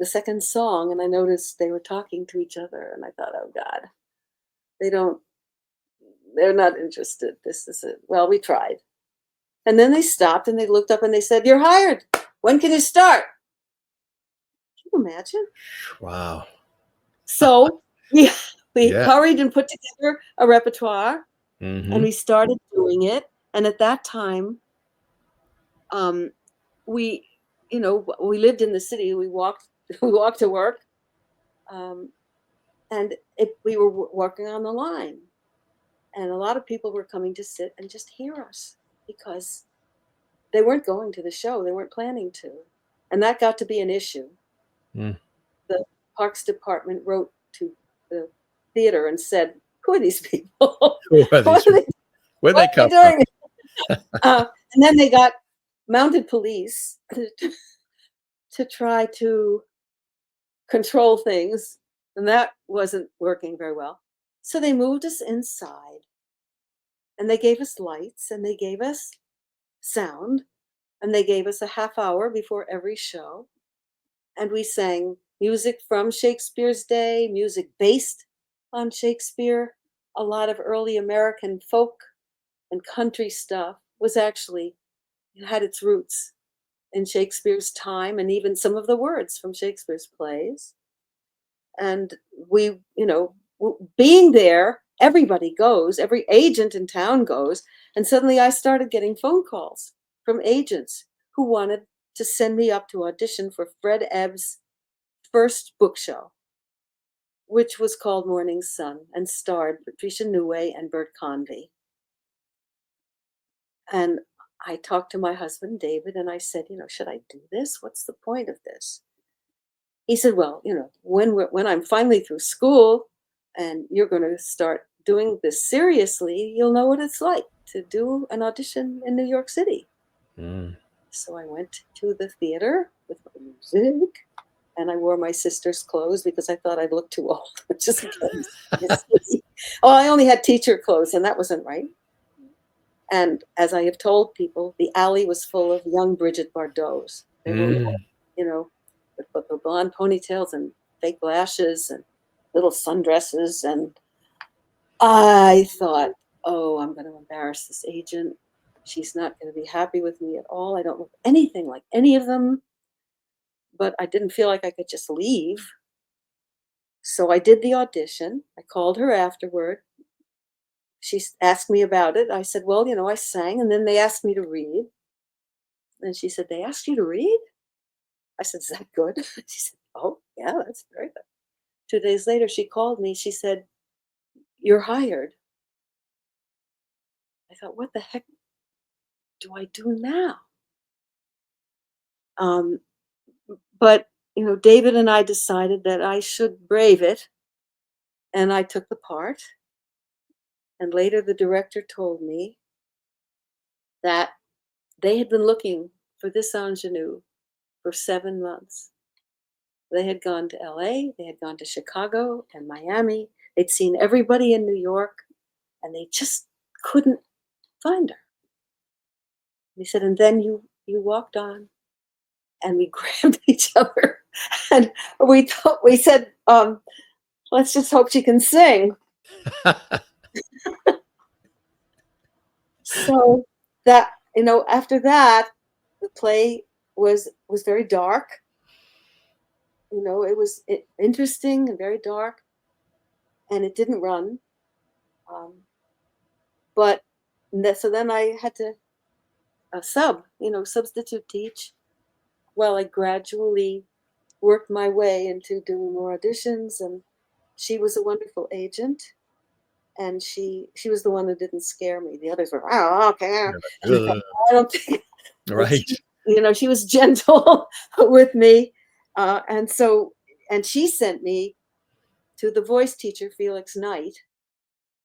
Speaker 6: the second song, and I noticed they were talking to each other, and I thought, oh God, they're not interested. This is it. Well, we tried. And then they stopped and they looked up and they said, you're hired. When can you start? Can you imagine?
Speaker 1: Wow.
Speaker 6: So we
Speaker 1: Yeah.
Speaker 6: hurried and put together a repertoire, and
Speaker 1: Mm-hmm.
Speaker 6: we started doing it. And at that time, we lived in the city. We walked to work, and we were working on the line, and a lot of people were coming to sit and just hear us because they weren't going to the show. They weren't planning to, and that got to be an issue.
Speaker 1: Mm.
Speaker 6: The Parks Department wrote to the theater and said, "Who are these people?
Speaker 1: Who are these? Where'd they come from?
Speaker 6: doing?" And then they got mounted police to try to control things, and that wasn't working very well. So they moved us inside, and they gave us lights, and they gave us sound, and they gave us a half hour before every show, and we sang music from Shakespeare's day, music based on Shakespeare. A lot of early American folk and country stuff had its roots in Shakespeare's time, and even some of the words from Shakespeare's plays. And we, being there, everybody goes, every agent in town goes. And suddenly I started getting phone calls from agents who wanted to send me up to audition for Fred Ebb's first book show, which was called Morning Sun and starred Patricia Neway and Bert Convy. And I talked to my husband, David, and I said, should I do this? What's the point of this? He said, well, when I'm finally through school and you're going to start doing this seriously, you'll know what it's like to do an audition in New York City.
Speaker 1: Mm.
Speaker 6: So I went to the theater with my music, and I wore my sister's clothes because I thought I'd look too old. I only had teacher clothes, and that wasn't right. And as I have told people, the alley was full of young Bridget Bardots. They were, with the blonde ponytails and fake lashes and little sundresses. And I thought, oh, I'm going to embarrass this agent. She's not going to be happy with me at all. I don't look anything like any of them. But I didn't feel like I could just leave. So I did the audition. I called her afterward. She asked me about it. I said, well, I sang, and then they asked me to read. And she said, they asked you to read? I said, is that good? She said, oh, yeah, that's very good. 2 days later, she called me. She said, you're hired. I thought, what the heck do I do now? But David and I decided that I should brave it, and I took the part. And later, the director told me that they had been looking for this ingenue for 7 months. They had gone to LA, they had gone to Chicago and Miami. They'd seen everybody in New York, and they just couldn't find her. He said, and then you walked on, and we grabbed each other, and we said, let's just hope she can sing. So that after that, the play was very dark. It was interesting and very dark, and it didn't run. But so then I had to substitute teach, while I gradually worked my way into doing more auditions. And she was a wonderful agent, and she was the one that didn't scare me. The others were, oh, okay.
Speaker 1: Ugh.
Speaker 6: I don't think.
Speaker 1: Right.
Speaker 6: She was gentle with me, and she sent me to the voice teacher, Felix Knight,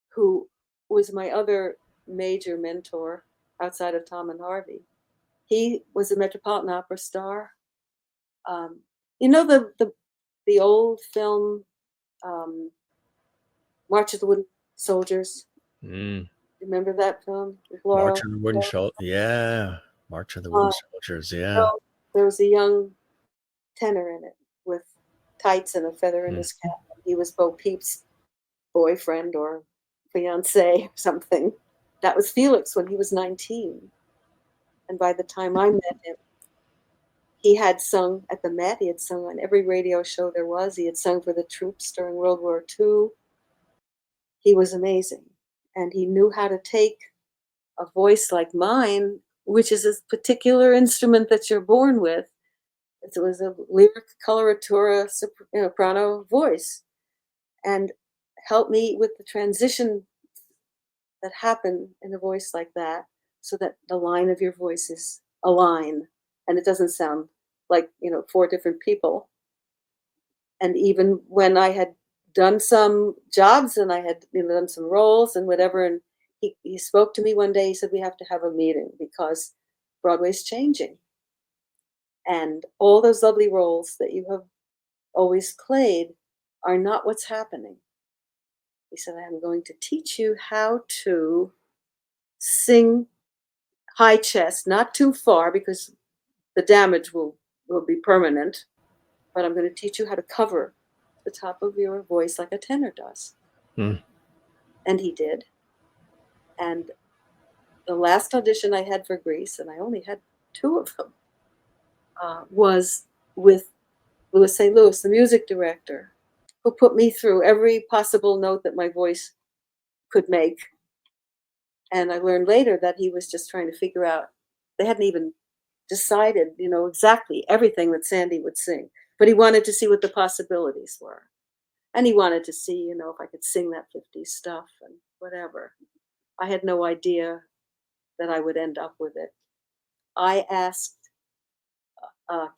Speaker 6: who was my other major mentor outside of Tom and Harvey. He was a Metropolitan Opera star. The old film, March of the Wooden Soldiers. Remember that film?
Speaker 1: March of the Wooden Soldiers. Yeah. March of the Wooden Soldiers. Yeah.
Speaker 6: There was a young tenor in it with tights and a feather in his cap. He was Bo Peep's boyfriend or fiance or something. That was Felix when he was 19. And by the time I met him, he had sung at the Met. He had sung on every radio show there was. He had sung for the troops during World War II. He was amazing. And he knew how to take a voice like mine, which is a particular instrument that you're born with. It was a lyric coloratura soprano voice, and help me with the transition that happened in a voice like that, so that the line of your voice is a line and it doesn't sound like 4 different people. And even when I had done some jobs and I had done some roles and whatever, and he spoke to me one day, he said, we have to have a meeting because Broadway's changing. And all those lovely roles that you have always played are not what's happening. He said, I'm going to teach you how to sing high chest, not too far because the damage will be permanent, but I'm going to teach you how to cover the top of your voice like a tenor does. And he did. And the last audition I had for Grease, and I only had 2 of them, was with Louis St. Louis, the music director, who put me through every possible note that my voice could make. And I learned later that he was just trying to figure out, they hadn't even decided, exactly everything that Sandy would sing, but he wanted to see what the possibilities were. And he wanted to see, if I could sing that 50s stuff and whatever. I had no idea that I would end up with it. I asked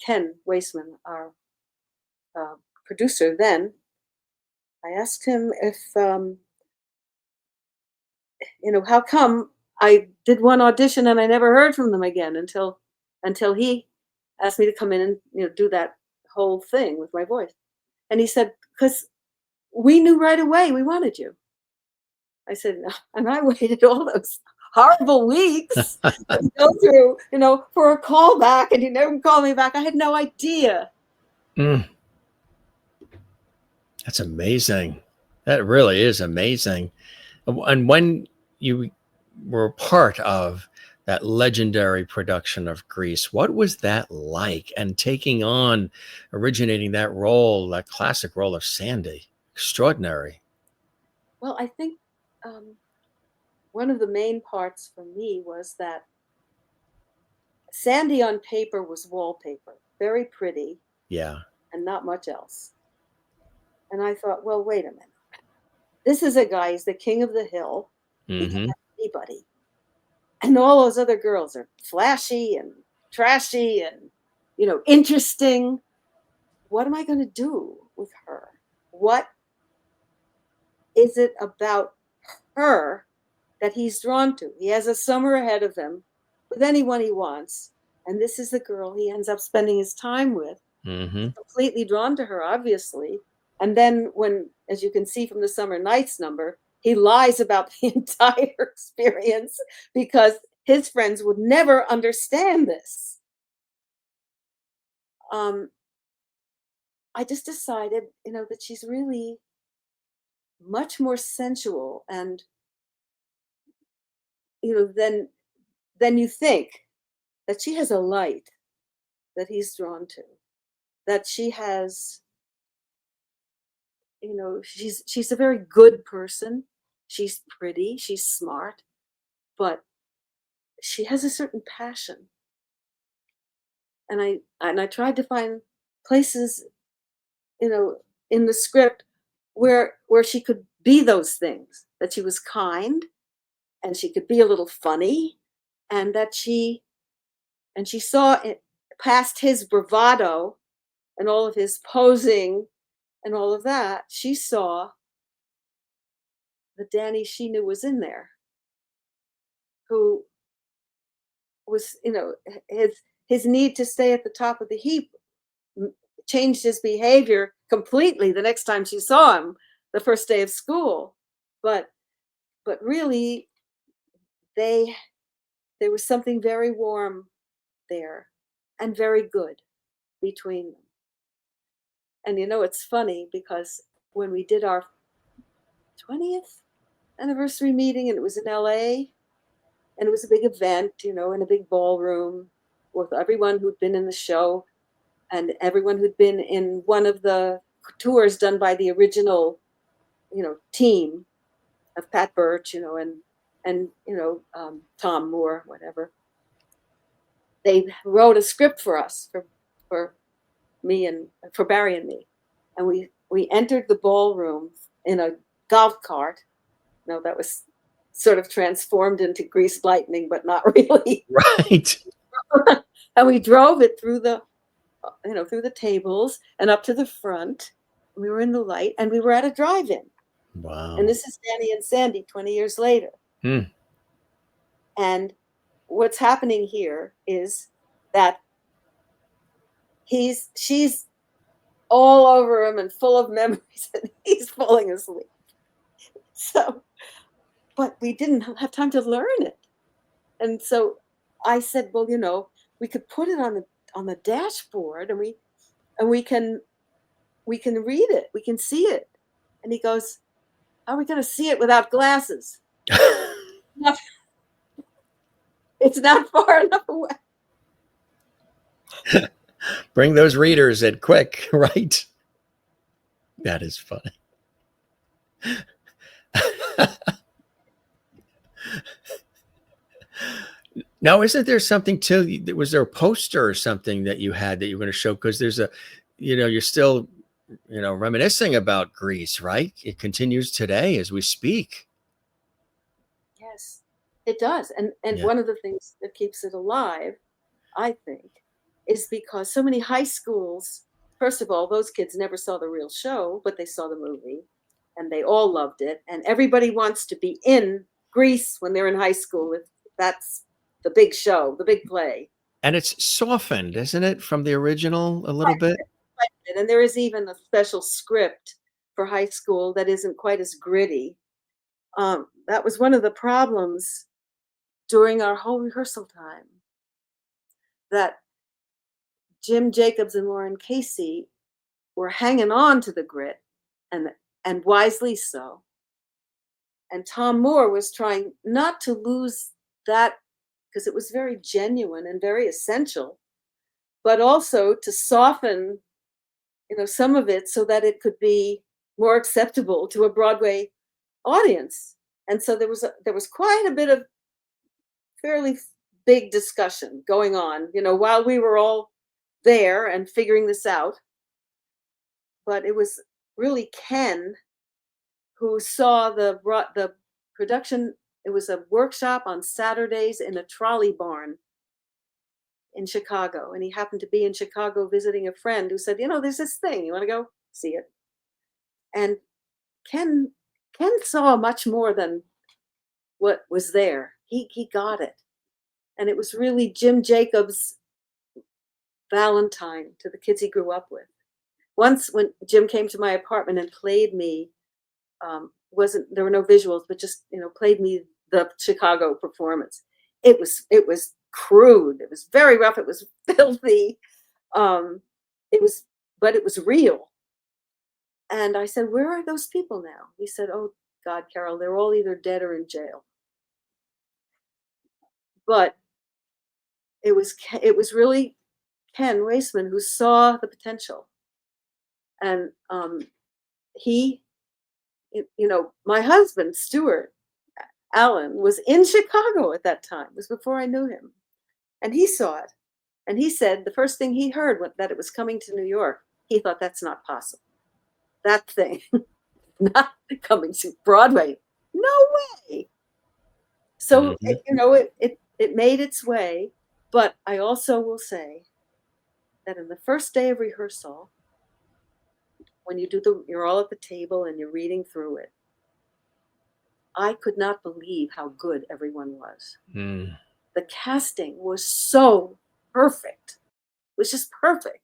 Speaker 6: Ken Waisman, our producer then, I asked him if, how come I did one audition and I never heard from them again until he asked me to come in and do that whole thing with my voice. And he said, because we knew right away we wanted you. I said, no. And I waited all those horrible weeks to go through, for a call back, and he never called me back. I had no idea.
Speaker 1: That's amazing. That really is amazing. And when you were part of that legendary production of Grease, what was that like? And taking on, originating that role, that classic role of Sandy, extraordinary.
Speaker 6: Well, I think one of the main parts for me was that Sandy on paper was wallpaper, very pretty.
Speaker 1: Yeah.
Speaker 6: And not much else. And I thought, well, wait a minute. This is a guy, he's the king of the hill. He can have anybody. and all those other girls are flashy and trashy and, interesting. What am I going to do with her? What is it about her that he's drawn to? He has a summer ahead of him with anyone he wants. And this is the girl he ends up spending his time with.
Speaker 1: Hmm.
Speaker 6: He's completely drawn to her, obviously. And then when, as you can see from the Summer Nights number, he lies about the entire experience because his friends would never understand this. I just decided, that she's really much more sensual and, than you think, that she has a light that he's drawn to, that she has, she's a very good person. She's pretty, she's smart, but she has a certain passion. And I tried to find places, in the script where she could be those things, that she was kind and she could be a little funny, and that she saw it past his bravado and all of his posing and all of that. She saw the Danny she knew was in there, who was, his need to stay at the top of the heap changed his behavior completely the next time she saw him, the first day of school. But really, they there was something very warm there and very good between them. And it's funny because when we did our 20th anniversary meeting, and it was in LA, and it was a big event, in a big ballroom with everyone who'd been in the show and everyone who'd been in one of the tours done by the original, team of Pat Birch, and Tom Moore, whatever. They wrote a script for us, for me and for Barry and me, and we entered the ballroom in a golf cart. That was sort of transformed into greased lightning, but not really.
Speaker 1: Right.
Speaker 6: And we drove it through through the tables and up to the front. We were in the light, and we were at a drive-in. And
Speaker 1: Wow.
Speaker 6: this is Danny and Sandy 20 years later.
Speaker 1: Hmm.
Speaker 6: And what's happening here is that she's all over him and full of memories, and he's falling asleep. So, but we didn't have time to learn it. And so I said, well, we could put it on the dashboard, and we can read it. We can see it. And he goes, how are we going to see it without glasses? It's not far enough away.
Speaker 1: Bring those readers in quick, right? That is funny. Now, isn't there something too? Was there a poster or something that you had that you were going to show? Because there's you're still, reminiscing about Greece, right? It continues today as we speak.
Speaker 6: Yes, it does. And
Speaker 1: Yeah.
Speaker 6: one of the things that keeps it alive, I think, is because so many high schools, first of all, those kids never saw the real show, but they saw the movie and they all loved it. And everybody wants to be in Greece when they're in high school. If that's the big show, the big play.
Speaker 1: And it's softened, isn't it, from the original a little
Speaker 6: Right.
Speaker 1: bit?
Speaker 6: And there is even a special script for high school that isn't quite as gritty. That was one of the problems during our whole rehearsal time, that Jim Jacobs and Lauren Casey were hanging on to the grit, and wisely so. And Tom Moore was trying not to lose that, because it was very genuine and very essential, but also to soften, some of it so that it could be more acceptable to a Broadway audience. And so there was quite a bit of fairly big discussion going on, while we were all there and figuring this out. But it was really Ken who saw the production It was a workshop on Saturdays in a trolley barn in Chicago. And he happened to be in Chicago visiting a friend who said, there's this thing. You want to go see it? And Ken saw much more than what was there. He got it. And it was really Jim Jacobs' Valentine to the kids he grew up with. Once when Jim came to my apartment and played me, there were no visuals, but just played me the Chicago performance. It was crude. It was very rough. It was filthy. But it was real. And I said, "Where are those people now?" He said, "Oh God, Carole, they're all either dead or in jail." But it was really Ken Waisman who saw the potential, and he, my husband Stuart Allen was in Chicago at that time. It was before I knew him, and he saw it, and he said the first thing he heard that it was coming to New York. He thought, that's not possible. That thing not coming to Broadway, no way. So it made its way. But I also will say that in the first day of rehearsal, when you're all at the table and you're reading through it, I could not believe how good everyone was.
Speaker 1: Mm.
Speaker 6: The casting was so perfect. It was just perfect.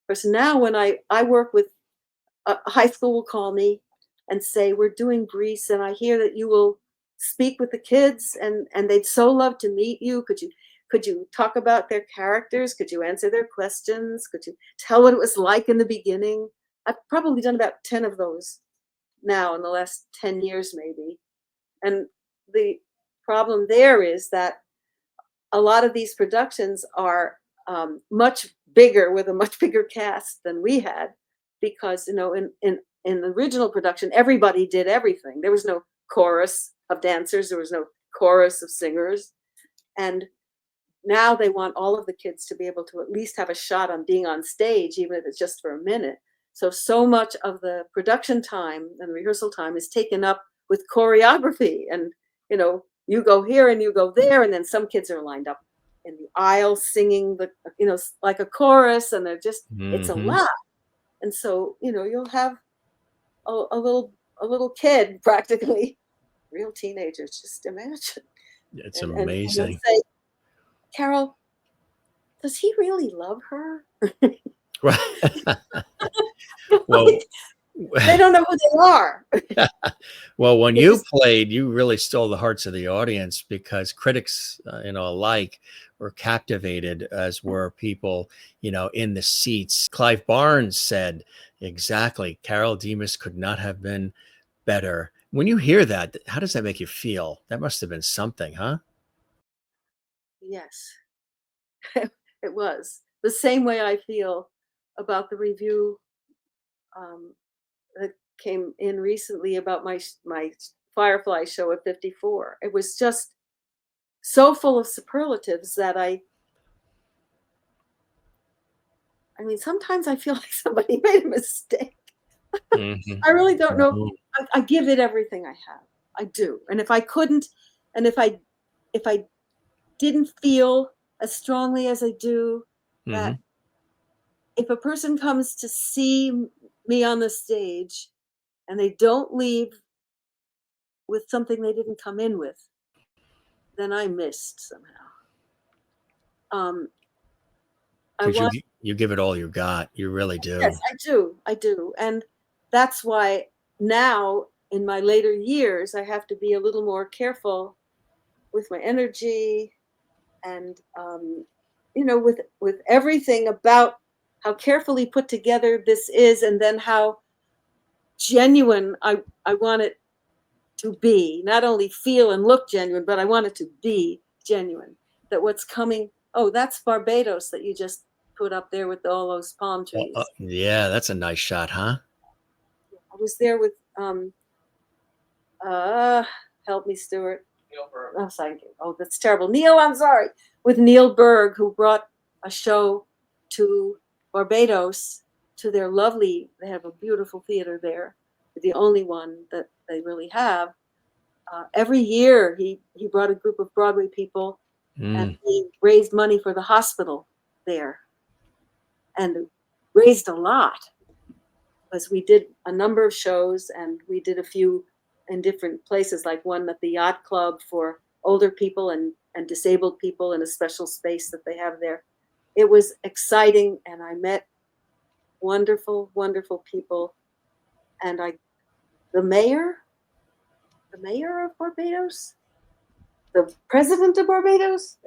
Speaker 6: Because now when I work with high school will call me and say, we're doing Grease, and I hear that you will speak with the kids, and they'd so love to meet you. Could you talk about their characters? Could you answer their questions? Could you tell what it was like in the beginning? I've probably done about 10 of those now in the last 10 years, maybe. And the problem there is that a lot of these productions are much bigger, with a much bigger cast than we had, because in the original production, everybody did everything. There was no chorus of dancers, there was no chorus of singers, and now they want all of the kids to be able to at least have a shot on being on stage, even if it's just for a minute. So much of the production time and rehearsal time is taken up with choreography, and you go here and you go there, and then some kids are lined up in the aisle singing like a chorus, and they're just it's a lot. And so you'll have a little kid, practically real teenagers, just imagine.
Speaker 1: It's
Speaker 6: And they'll
Speaker 1: amazing.
Speaker 6: say, Carole, does he really love her?
Speaker 1: Well,
Speaker 6: They don't know who they are.
Speaker 1: well, when you played, you really stole the hearts of the audience, because critics, alike, were captivated, as were people, in the seats. Clive Barnes said, exactly, Carole Demas could not have been better. When you hear that, how does that make you feel? That must have been something, huh?
Speaker 6: Yes, it was the same way I feel about the review that came in recently about my Firefly show at 54. It was just so full of superlatives that I mean, sometimes I feel like somebody made a mistake.
Speaker 1: Mhm.
Speaker 6: I really don't know.
Speaker 1: Mhm.
Speaker 6: I give it everything I have. I do. And if I couldn't, and if I didn't feel as strongly as I do, that
Speaker 1: Mhm.
Speaker 6: if a person comes to see me on the stage and they don't leave with something they didn't come in with, then I missed somehow. I
Speaker 1: Because
Speaker 6: want
Speaker 1: you give it all you got. You really do.
Speaker 6: Yes, I do, and that's why now in my later years I have to be a little more careful with my energy, and with everything about how carefully put together this is, and then how genuine I want it to be. Not only feel and look genuine, but I want it to be genuine. That what's coming, oh, that's Barbados that you just put up there with all those palm
Speaker 1: Well,
Speaker 6: trees.
Speaker 1: yeah, that's a nice shot, huh?
Speaker 6: I was there with uh help me, Stuart. Oh, thank you. Oh, that's terrible. Neil, I'm sorry. With Neil Berg, who brought a show to Barbados, to their they have a beautiful theater there, the only one that they really have. every year he brought a group of Broadway people and he raised money for the hospital there, and raised a lot, because we did a number of shows and we did a few in different places, like one at the yacht club for older people and disabled people in a special space that they have there. It was exciting, and I met wonderful, wonderful people. And the mayor of Barbados, the president of Barbados,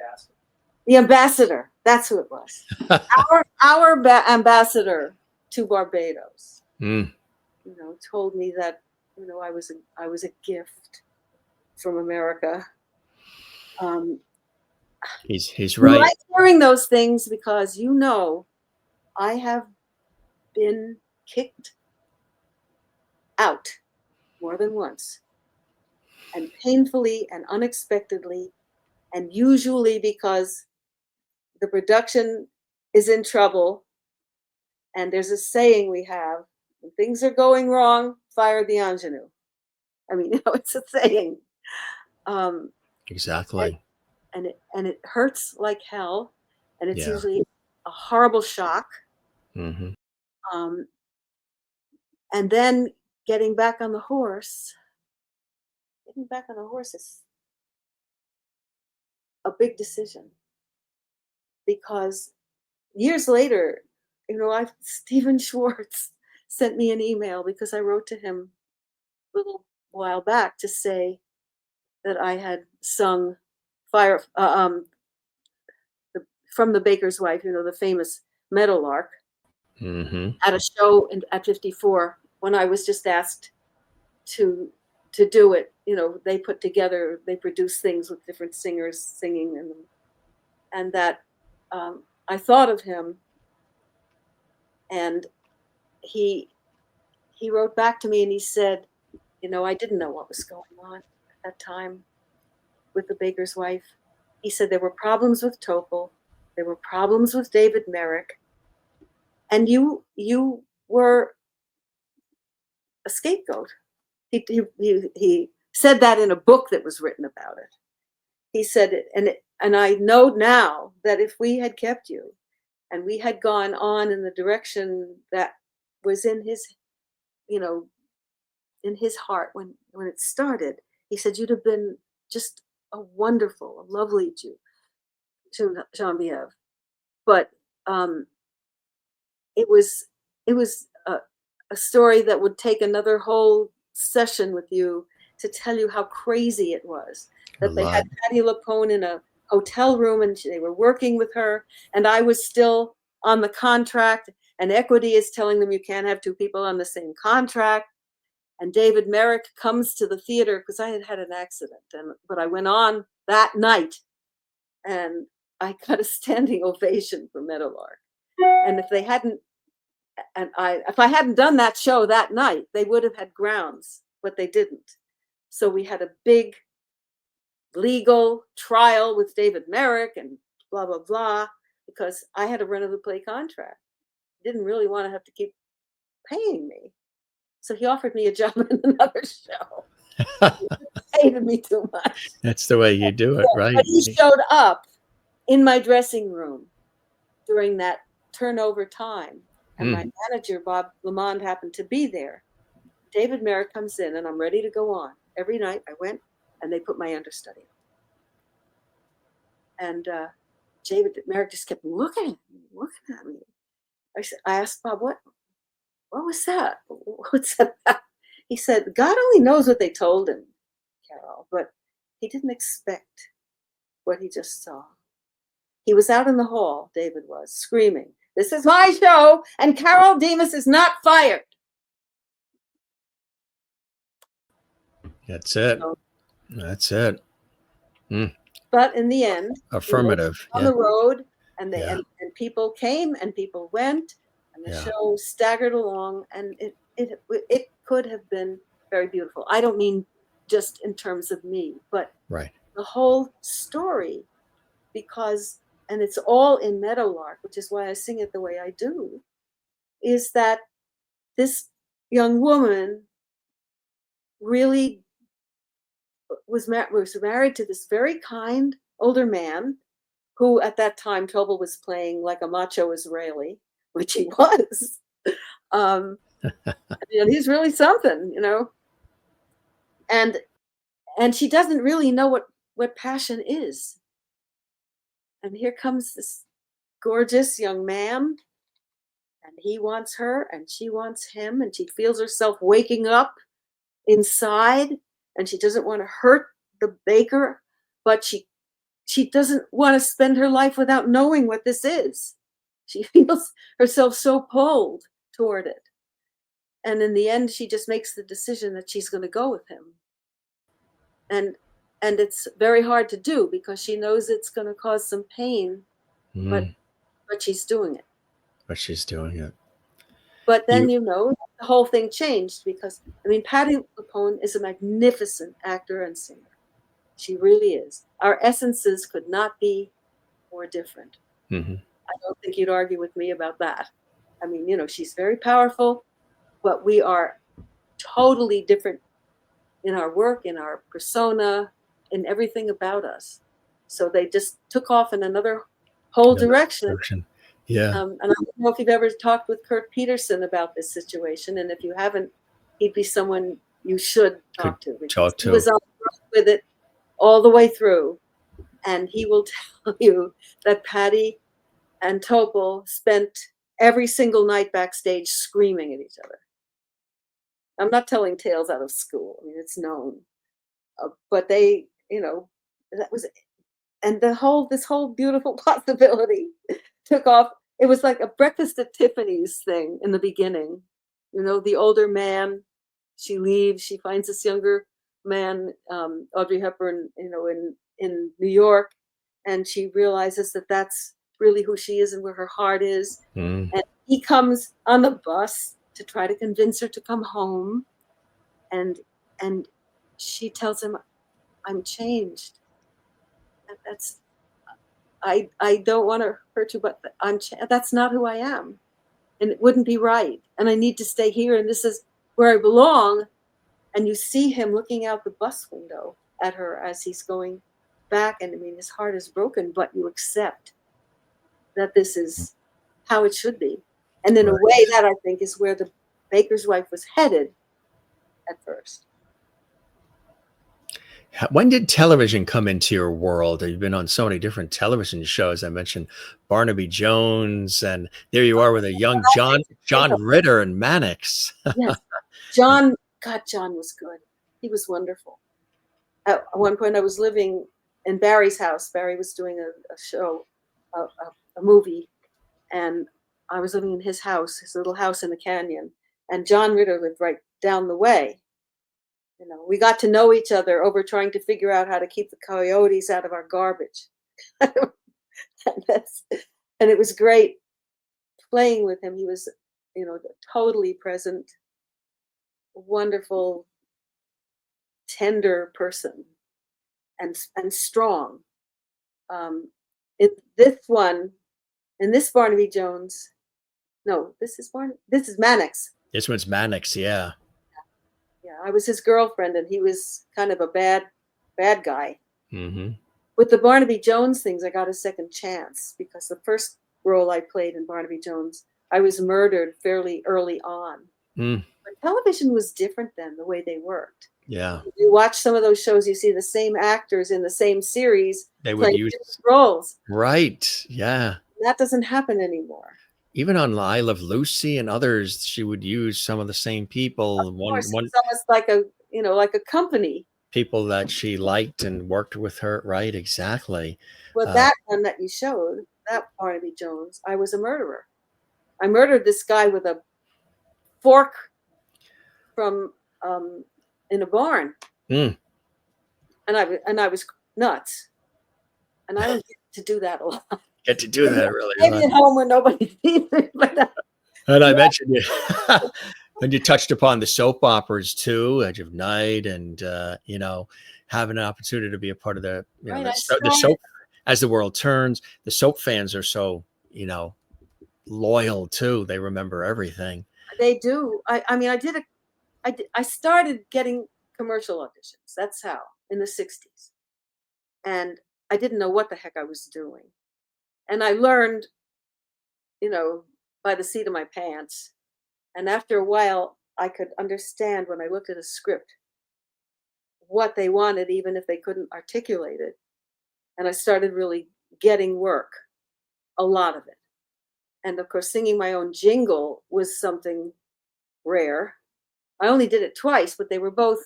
Speaker 6: the ambassador, that's who it was. our ambassador to Barbados, told me that, I was a gift from America.
Speaker 1: He's right.
Speaker 6: I like hearing those things because, I have been kicked out more than once, and painfully and unexpectedly, and usually because the production is in trouble. And there's a saying we have: when things are going wrong, fire the ingenue. I mean, it's a saying.
Speaker 1: Exactly.
Speaker 6: And it hurts like hell, and it's usually a horrible shock. And then getting back on the horse is a big decision, because years later, Stephen Schwartz sent me an email, because I wrote to him a little while back to say that I had sung Fire from the Baker's Wife, the famous Meadowlark, at a show at 54, when I was just asked to do it. They produce things with different singers singing in them, and that I thought of him, and he wrote back to me and he said, I didn't know what was going on at that time with the Baker's Wife. He said there were problems with Topol, there were problems with David Merrick, and you were a scapegoat. He said that in a book that was written about it. He said it, and I know now that if we had kept you, and we had gone on in the direction that was in his, in his heart when it started, he said you'd have been just a wonderful, a lovely Genevieve. But it was a story that would take another whole session with you to tell you how crazy it was. That they had Patti LuPone in a hotel room and they were working with her, and I was still on the contract, and Equity is telling them you can't have two people on the same contract. And David Merrick comes to the theater, because I had an accident, but I went on that night, and I got a standing ovation for Meadowlark. And if I hadn't done that show that night, they would have had grounds, but they didn't. So we had a big legal trial with David Merrick and blah, blah, blah, because I had a run of the play contract. He didn't really want to have to keep paying me. So he offered me a job in another show. He paid me too much.
Speaker 1: That's the way you do it, right?
Speaker 6: But he showed up in my dressing room during that turnover time. And my manager, Bob Lamond, happened to be there. David Merrick comes in, and I'm ready to go on. Every night I went, and they put my understudy on. And David Merrick just kept looking at me. I asked Bob, what was that? What's that about? He said, God only knows what they told him, Carole, but he didn't expect what he just saw. He was out in the hall, David was, screaming, "This is my show, and Carole Demas is not fired."
Speaker 1: That's it.
Speaker 6: So,
Speaker 1: that's it.
Speaker 6: But in the end,
Speaker 1: Affirmative.
Speaker 6: on the road, and and people came and people went, and the show staggered along, and it could have been very beautiful. I don't mean just in terms of me, but the whole story, because, and it's all in Meadowlark, which is why I sing it the way I do, is that this young woman really was married to this very kind older man who at that time Tobel was playing like a macho Israeli, which he was. Um, and he's really something, you know. And she doesn't really know what passion is. And here comes this gorgeous young man, and he wants her, and she wants him, and she feels herself waking up inside, and she doesn't want to hurt the baker, but she doesn't want to spend her life without knowing what this is. She feels herself so pulled toward it. And in the end, she just makes the decision that she's going to go with him. And it's very hard to do because she knows it's going to cause some pain, but she's doing it.
Speaker 1: But she's doing it.
Speaker 6: But then, the whole thing changed because, Patti LuPone is a magnificent actor and singer. She really is. Our essences could not be more different.
Speaker 1: Mm-hmm.
Speaker 6: I don't think you'd argue with me about that. She's very powerful, but we are totally different in our work, in our persona, in everything about us. So they just took off in another whole direction.
Speaker 1: Yeah.
Speaker 6: And I don't know if you've ever talked with Kurt Peterson about this situation. And if you haven't, he'd be someone you should talk to. He was on with it all the way through. And he will tell you that Patti and Topol spent every single night backstage screaming at each other. I'm not telling tales out of school. It's known. But they, that was, and this whole beautiful possibility took off. It was like a Breakfast at Tiffany's thing in the beginning. The older man, she leaves, she finds this younger man, Audrey Hepburn, in New York, and she realizes that that's really who she is and where her heart is. And he comes on the bus to try to convince her to come home, and she tells him, "I'm changed. I don't want to hurt you, but that's not who I am, and it wouldn't be right. And I need to stay here, and this is where I belong." And you see him looking out the bus window at her as he's going back, and his heart is broken, but you accept that this is how it should be. And in a way, that I think is where the baker's wife was headed at first.
Speaker 1: When did television come into your world? You've been on so many different television shows. I mentioned Barnaby Jones, and there you are with a young John Ritter and Mannix.
Speaker 6: Yes, John was good. He was wonderful. At one point, I was living in Barry's house. Barry was doing a show, a movie, and I was living in his house, his little house in the canyon. And John Ritter lived right down the way. We got to know each other over trying to figure out how to keep the coyotes out of our garbage. And it was great playing with him. He was, totally present, wonderful, tender person, and strong. In this Barnaby Jones, no, this is Mannix.
Speaker 1: This one's Mannix, yeah.
Speaker 6: Yeah, I was his girlfriend, and he was kind of a bad guy.
Speaker 1: Mm-hmm.
Speaker 6: With the Barnaby Jones things, I got a second chance because the first role I played in Barnaby Jones, I was murdered fairly early on. But television was different then, the way they worked.
Speaker 1: Yeah.
Speaker 6: If you watch some of those shows, you see the same actors in the same series
Speaker 1: they would use
Speaker 6: different roles.
Speaker 1: Right. Yeah.
Speaker 6: That doesn't happen anymore.
Speaker 1: Even on I Love Lucy and others, she would use some of the same people.
Speaker 6: Of course, it's almost like a company.
Speaker 1: People that she liked and worked with her. Right. Exactly.
Speaker 6: Well, that one that you showed, that Barnaby Jones, I was a murderer. I murdered this guy with a fork from in a barn. And I was nuts. And I don't get to do that a lot.
Speaker 1: Get to do that really.
Speaker 6: Maybe at home where nobody sees it.
Speaker 1: And I mentioned it. And you touched upon the soap operas too, Edge of Night, and having an opportunity to be a part of the the soap. As the world turns, the soap fans are so loyal too. They remember everything.
Speaker 6: They do. I started getting commercial auditions. That's how. in the 60s. And I didn't know what the heck I was doing. And I learned, by the seat of my pants. And after a while, I could understand when I looked at a script what they wanted, even if they couldn't articulate it. And I started really getting work, a lot of it. And of course, singing my own jingle was something rare. I only did it twice, but they were both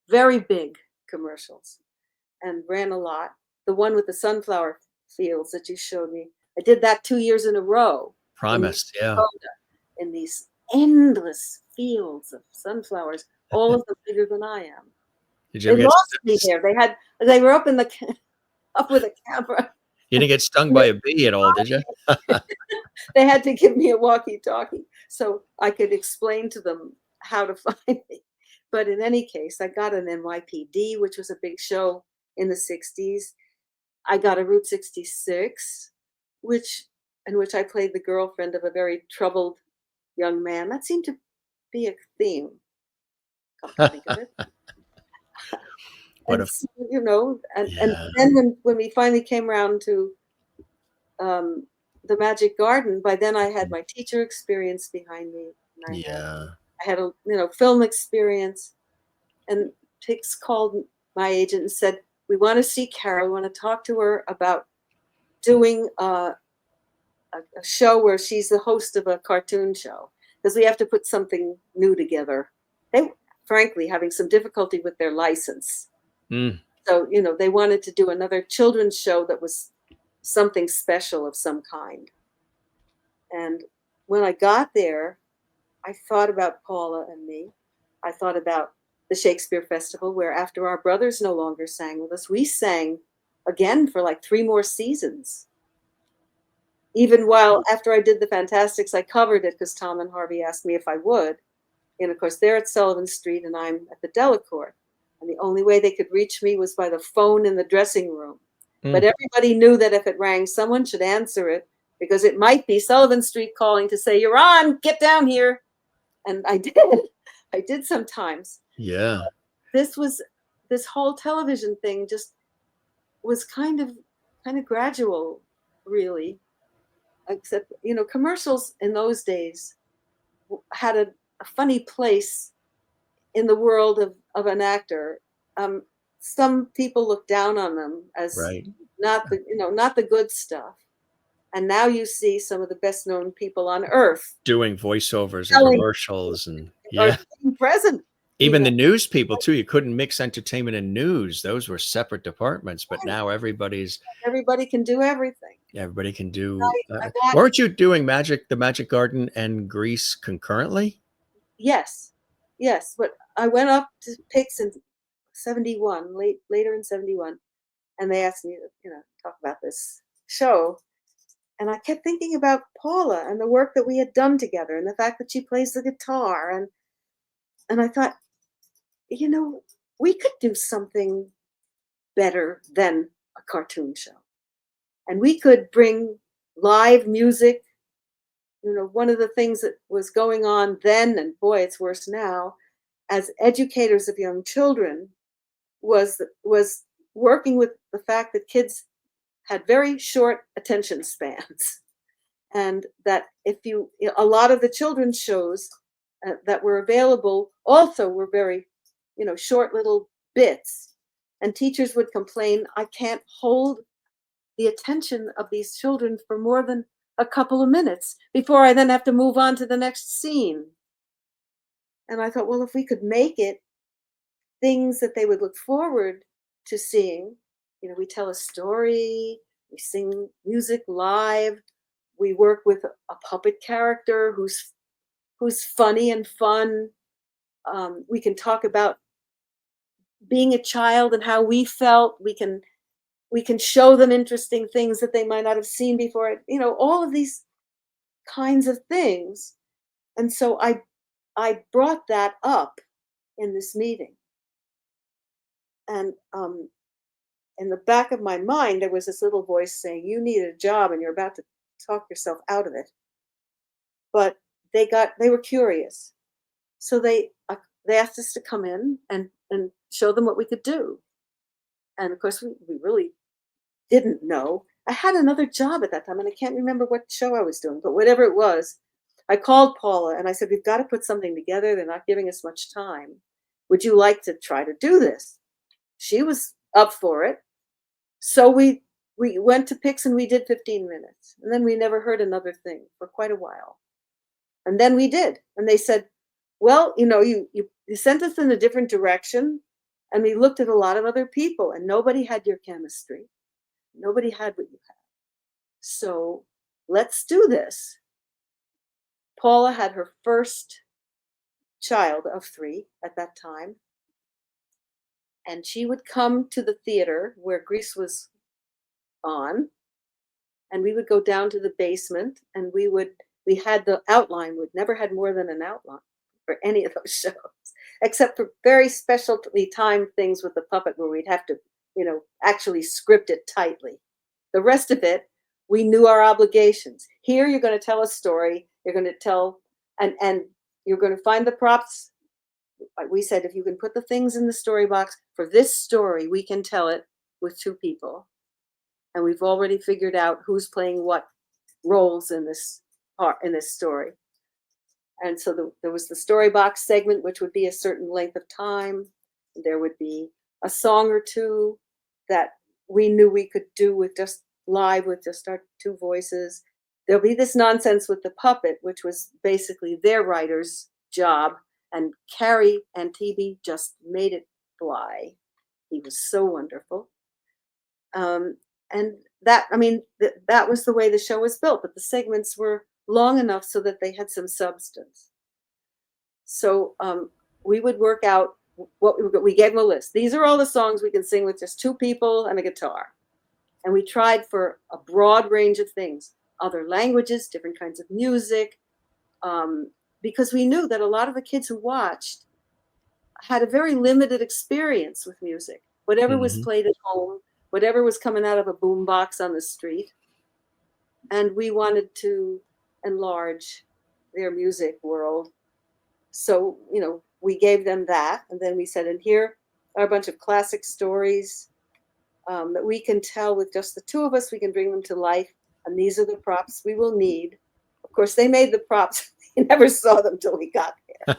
Speaker 6: very big commercials and ran a lot. The one with the sunflower fields that you showed me, I did that 2 years in a row.
Speaker 1: Promised, yeah.
Speaker 6: In these endless fields of sunflowers, all of them bigger than I am.
Speaker 1: Did you
Speaker 6: They
Speaker 1: ever
Speaker 6: lost me there. They were up with a camera.
Speaker 1: you didn't get stung by a bee at all, did you?
Speaker 6: They had to give me a walkie-talkie so I could explain to them how to find me. But in any case, I got an NYPD, which was a big show in the 60s. I got a Route 66, in which I played the girlfriend of a very troubled young man. That seemed to be a theme, come to think of it.
Speaker 1: What
Speaker 6: And,
Speaker 1: a
Speaker 6: so, and
Speaker 1: yeah.
Speaker 6: then when we finally came around to the Magic Garden, by then I had my teacher experience behind me. And
Speaker 1: Yeah.
Speaker 6: I had a film experience, and Pix called my agent and said, "We want to see Carole. We want to talk to her about doing a show where she's the host of a cartoon show, because we have to put something new together." They, frankly, having some difficulty with their license.
Speaker 1: Mm.
Speaker 6: So, they wanted to do another children's show that was something special of some kind. And when I got there, I thought about Paula and me. I thought about the Shakespeare Festival, where after our brothers no longer sang with us, we sang again for like 3 more seasons. Even while after I did the Fantastics, I covered it because Tom and Harvey asked me if I would. And of course, they're at Sullivan Street and I'm at the Delacorte. And the only way they could reach me was by the phone in the dressing room. But everybody knew that if it rang, someone should answer it, because it might be Sullivan Street calling to say, "You're on, get down here." And I did. I did sometimes.
Speaker 1: Yeah.
Speaker 6: This whole television thing just was kind of gradual, really. Except, commercials in those days had a funny place in the world of an actor. Some people look down on them as
Speaker 1: Right.
Speaker 6: not the good stuff. And now you see some of the best known people on earth
Speaker 1: Doing voiceovers and
Speaker 6: telling
Speaker 1: commercials and
Speaker 6: or
Speaker 1: yeah.
Speaker 6: being present.
Speaker 1: Even the news people too. You couldn't mix entertainment and news. Those were separate departments, but now
Speaker 6: Everybody can do everything.
Speaker 1: everybody can do
Speaker 6: I got
Speaker 1: weren't you doing the Magic Garden and Grease concurrently?
Speaker 6: Yes, yes. But I went up to Pix in 71, later in 71, and they asked me to, talk about this show. And I kept thinking about Paula and the work that we had done together and the fact that she plays the guitar. And I thought, we could do something better than a cartoon show. And we could bring live music. One of the things that was going on then, and boy, it's worse now, as educators of young children, was working with the fact that kids had very short attention spans, and that a lot of the children's shows that were available also were very, short little bits, and teachers would complain, "I can't hold the attention of these children for more than a couple of minutes before I then have to move on to the next scene." And I thought, well, if we could make it things that they would look forward to seeing, we tell a story, we sing music live, we work with a puppet character who's funny and fun. We can talk about being a child and how we felt. We can show them interesting things that they might not have seen before. All of these kinds of things. And so I brought that up in this meeting. And in the back of my mind, there was this little voice saying, "You need a job and you're about to talk yourself out of it." But they were curious. So they asked us to come in and show them what we could do. And of course, we really didn't know. I had another job at that time, and I can't remember what show I was doing, but whatever it was, I called Paula and I said, we've got to put something together. They're not giving us much time. Would you like to try to do this? She was up for it. So we went to Pix and we did 15 minutes. And then we never heard another thing for quite a while. And then we did. And they said, well, you sent us in a different direction. And we looked at a lot of other people and nobody had your chemistry. Nobody had what you had. So let's do this. Paula had her first child of 3 at that time. And she would come to the theater where Grease was on. And we would go down to the basement and we had the outline. We'd never had more than an outline for any of those shows, except for very specially timed things with the puppet where we'd have to, actually script it tightly. The rest of it, we knew our obligations. Here, you're going to tell a story. You're going to tell, and you're going to find the props. We said, if you can put the things in the story box for this story, we can tell it with 2 people. And we've already figured out who's playing what roles in this story. And so there was the story box segment, which would be a certain length of time. There would be a song or 2 that we knew we could do with just live with just our 2 voices. There'll be this nonsense with the puppet, which was basically their writer's job. And Carrie Antibes just made it fly. He was so wonderful. And that was the way the show was built, but the segments were long enough so that they had some substance. So we would work out we gave them a list. These are all the songs we can sing with just 2 people and a guitar. And we tried for a broad range of things, other languages, different kinds of music, because we knew that a lot of the kids who watched had a very limited experience with music. Whatever was played at home, whatever was coming out of a boom box on the street. And we wanted to enlarge their music world. So, we gave them that. And then we said, and here are a bunch of classic stories that we can tell with just the 2 of us. We can bring them to life. And these are the props we will need. Of course, they made the props. We never saw them till we got there.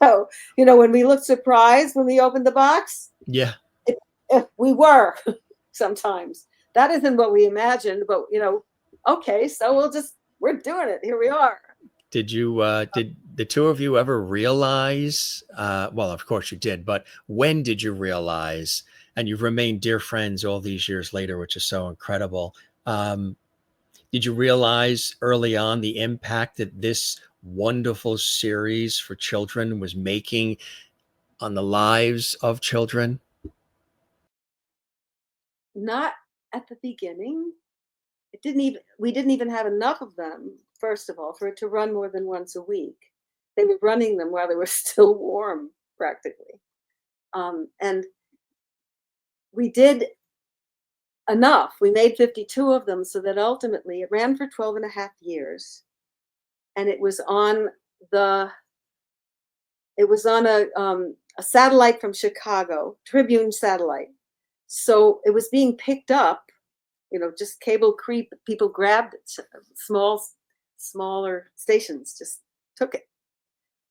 Speaker 6: So, when we looked surprised when we opened the box.
Speaker 1: Yeah.
Speaker 6: We were sometimes. That isn't what we imagined, but okay, so we're doing it. Here we are.
Speaker 1: Did the 2 of you ever realize, well, of course you did, but when did you realize, and you've remained dear friends all these years later, which is so incredible. Did you realize early on the impact that this wonderful series for children was making on the lives of children?
Speaker 6: Not at the beginning. We didn't even have enough of them, first of all, for it to run more than once a week. They were running them while they were still warm, practically. And we did enough. We made 52 of them so that ultimately it ran for 12 and a half years. And it was on a satellite from Chicago, Tribune satellite. So it was being picked up, just cable creep. People grabbed it. Smaller stations just took it.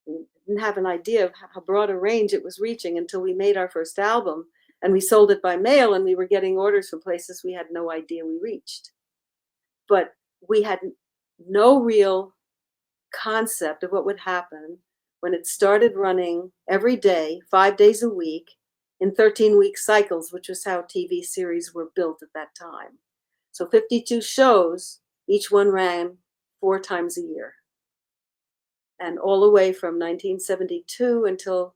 Speaker 6: We didn't have an idea of how broad a range it was reaching until we made our first album and we sold it by mail, and we were getting orders from places we had no idea we reached. But we had no real concept of what would happen when it started running every day, 5 days a week, in 13-week cycles, which was how TV series were built at that time. So 52 shows, each one ran 4 times a year. And all the way from 1972 until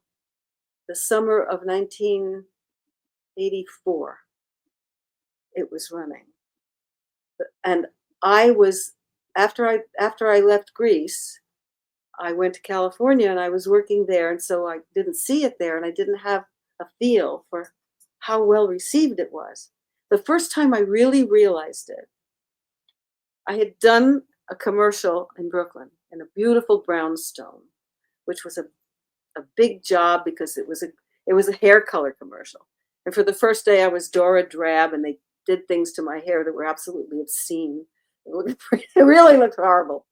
Speaker 6: the summer of 1984, it was running. And after I left Greece, I went to California and I was working there. And so I didn't see it there and I didn't have a feel for how well received it was. The first time I really realized it, I had done a commercial in Brooklyn in a beautiful brownstone, which was a big job because it was a hair color commercial. And for the first day, I was Dora Drab, and they did things to my hair that were absolutely obscene. It really looked horrible.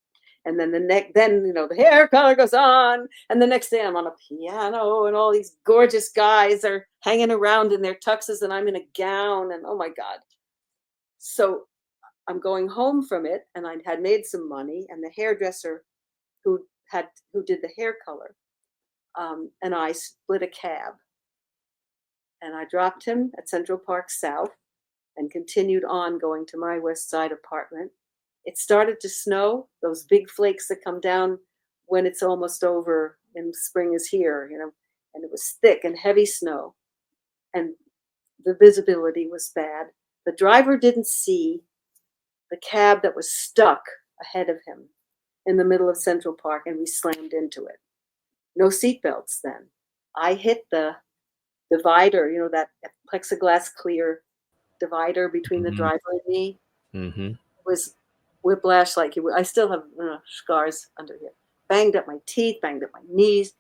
Speaker 6: And then the hair color goes on, and the next day I'm on a piano, and all these gorgeous guys are hanging around in their tuxes, and I'm in a gown, and oh my God. So I'm going home from it, and I had made some money, and the hairdresser who did the hair color, and I split a cab, and I dropped him at Central Park South and continued on going to my West Side apartment. It started to snow, those big flakes that come down when it's almost over and spring is here, and it was thick and heavy snow, and the visibility was bad. The driver didn't see the cab that was stuck ahead of him in the middle of Central Park, and we slammed into it. No seatbelts then. I hit the divider, that plexiglass clear divider between the driver and me.
Speaker 1: Mm-hmm.
Speaker 6: It was whiplash like I still have scars under here. Banged up my teeth, banged up my knees.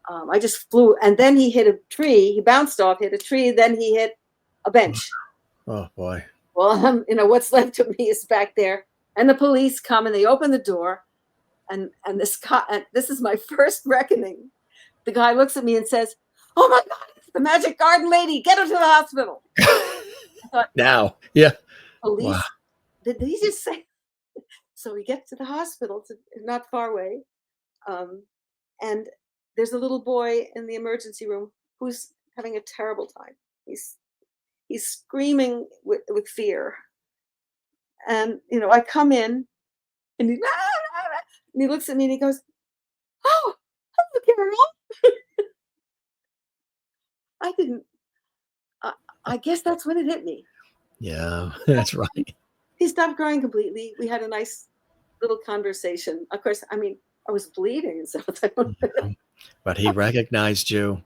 Speaker 6: I just flew, and then he hit a tree. He bounced off, hit a tree, then he hit a bench.
Speaker 1: Oh boy.
Speaker 6: Well, what's left of me is back there, and the police come and they open the door, and this is my first reckoning. The guy looks at me and says, "Oh my God, it's the Magic Garden lady! Get her to the hospital." I thought,
Speaker 1: Now, yeah.
Speaker 6: police?
Speaker 1: Wow.
Speaker 6: Did he just say? So we get to the hospital, not far away, and there's a little boy in the emergency room who's having a terrible time. He's screaming with fear, and I come in, and he looks at me and he goes, "Oh, hello, Carole." I didn't. I guess that's when it hit me.
Speaker 1: Yeah, that's right.
Speaker 6: He stopped crying completely. We had a nice little conversation. Of course, I was bleeding and stuff.
Speaker 1: But he recognized you,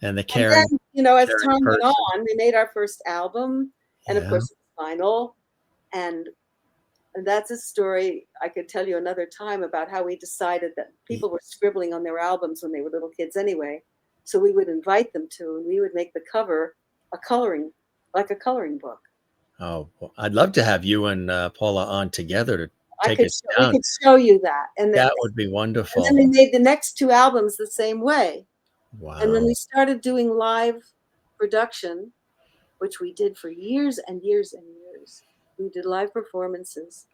Speaker 1: and the
Speaker 6: And
Speaker 1: caring.
Speaker 6: then, as
Speaker 1: caring
Speaker 6: time went
Speaker 1: person.
Speaker 6: on, we made our first album, and of
Speaker 1: Yeah.
Speaker 6: course, it's vinyl. And that's a story I could tell you another time about how we decided that people were scribbling on their albums when they were little kids anyway. So we would invite them to, and we would make the cover like a coloring book.
Speaker 1: Oh, well, I'd love to have you and Paula on together to take us
Speaker 6: We
Speaker 1: down.
Speaker 6: could show you that. And
Speaker 1: That would be wonderful.
Speaker 6: then we made the next two albums the same way.
Speaker 1: Wow.
Speaker 6: And then we started doing live production, which we did for years and years and years. We did live performances.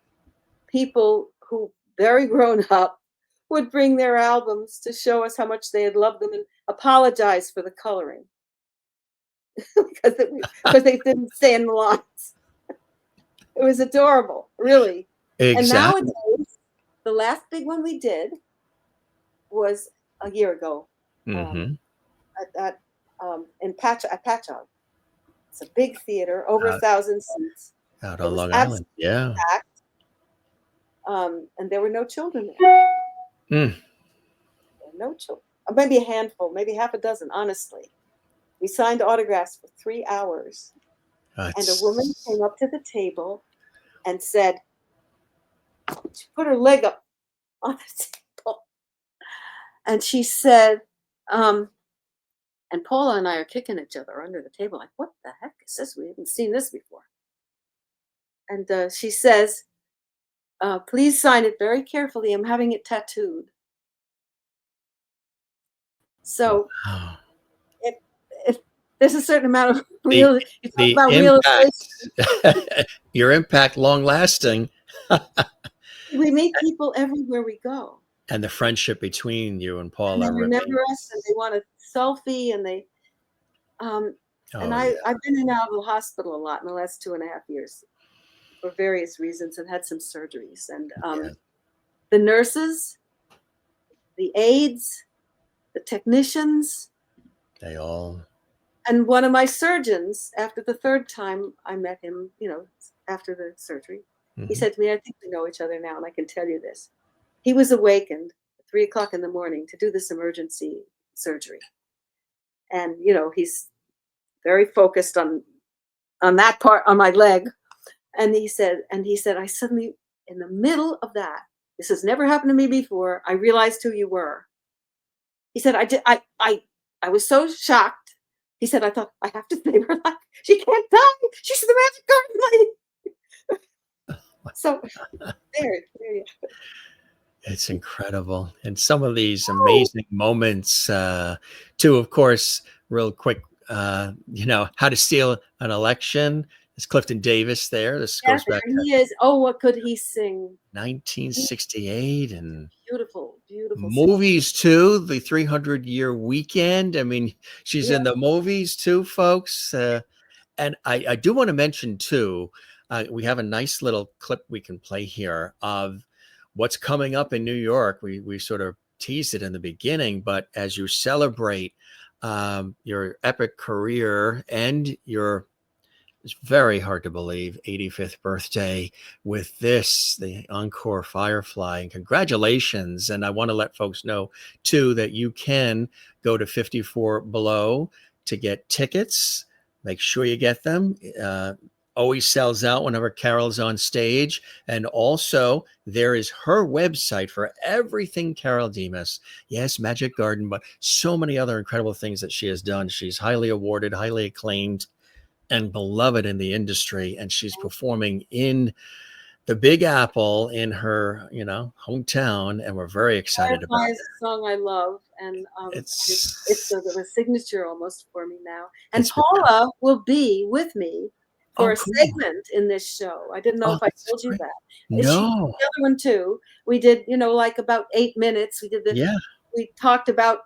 Speaker 6: People who very grown up would bring their albums to show us how much they had loved them and apologize for the coloring because they didn't stay in the lines. It was adorable, really.
Speaker 1: Exactly.
Speaker 6: And nowadays, the last big one we did was a year ago.
Speaker 1: Mm-hmm.
Speaker 6: At Patchogue. It's a big theater, over 1,000 seats.
Speaker 1: Out
Speaker 6: It
Speaker 1: on
Speaker 6: was
Speaker 1: Long Island. Yeah.
Speaker 6: packed, and there were no children there.
Speaker 1: Mm.
Speaker 6: No children. Maybe a handful, maybe half a dozen, honestly. We signed autographs for 3 hours. And a woman came up to the table and said, she put her leg up on the table. And she said, and Paula and I are kicking each other under the table, like, what the heck is this? We haven't seen this before. And she says, please sign it very carefully. I'm having it tattooed. So if there's a certain amount of real, you talk about realization.
Speaker 1: Your impact long lasting.
Speaker 6: We meet people everywhere we go.
Speaker 1: And the friendship between you and Paula.
Speaker 6: And they remember us, and they want a selfie, and they I've been in and out of the hospital a lot in the last 2.5 years for various reasons, and had some surgeries. And the nurses, the aides, the technicians,
Speaker 1: they all.
Speaker 6: And one of my surgeons, after the third time I met him, after the surgery, he said to me, I think we know each other now, and I can tell you this. He was awakened at 3 o'clock in the morning to do this emergency surgery. And, he's very focused on that part, on my leg. And he said, I suddenly, in the middle of that, this has never happened to me before, I realized who you were. He said, I was so shocked He said, I thought, I have to save her life. She can't die. She's the magic garden lady. So there you go.
Speaker 1: It's incredible. And some of these amazing moments, too, of course, real quick, how to steal an election. It's Clifton Davis there. This
Speaker 6: Yeah,
Speaker 1: goes back
Speaker 6: there
Speaker 1: to
Speaker 6: he is. Oh, what could he sing?
Speaker 1: 1968 and
Speaker 6: Beautiful, beautiful song.
Speaker 1: movies too. The 300-year weekend. I mean, she's
Speaker 6: Yeah.
Speaker 1: in the movies too, folks. And I do want to mention too, we have a nice little clip we can play here of what's coming up in New York. We sort of teased it in the beginning, but as you celebrate your epic career and your, it's very hard to believe, 85th birthday with the Encore Firefly. And congratulations. And I want to let folks know too that you can go to 54 Below to get tickets. Make sure you get them. Always sells out whenever Carole's on stage. And also there is her website for everything Carole Demas. Yes, Magic Garden, but so many other incredible things that she has done. She's highly awarded, highly acclaimed, and beloved in the industry. And she's performing in the Big Apple in her, hometown. And we're very excited about
Speaker 6: Firefly
Speaker 1: it.
Speaker 6: is a song I love, and it's
Speaker 1: It's
Speaker 6: a signature almost for me now. And
Speaker 1: it's
Speaker 6: Paula will be with me for
Speaker 1: oh,
Speaker 6: a
Speaker 1: cool.
Speaker 6: segment in this show. I didn't know
Speaker 1: Oh,
Speaker 6: if I
Speaker 1: that's
Speaker 6: told you
Speaker 1: great.
Speaker 6: that. She did
Speaker 1: No.
Speaker 6: the other one too. We did, like about 8 minutes.
Speaker 1: Yeah.
Speaker 6: We talked about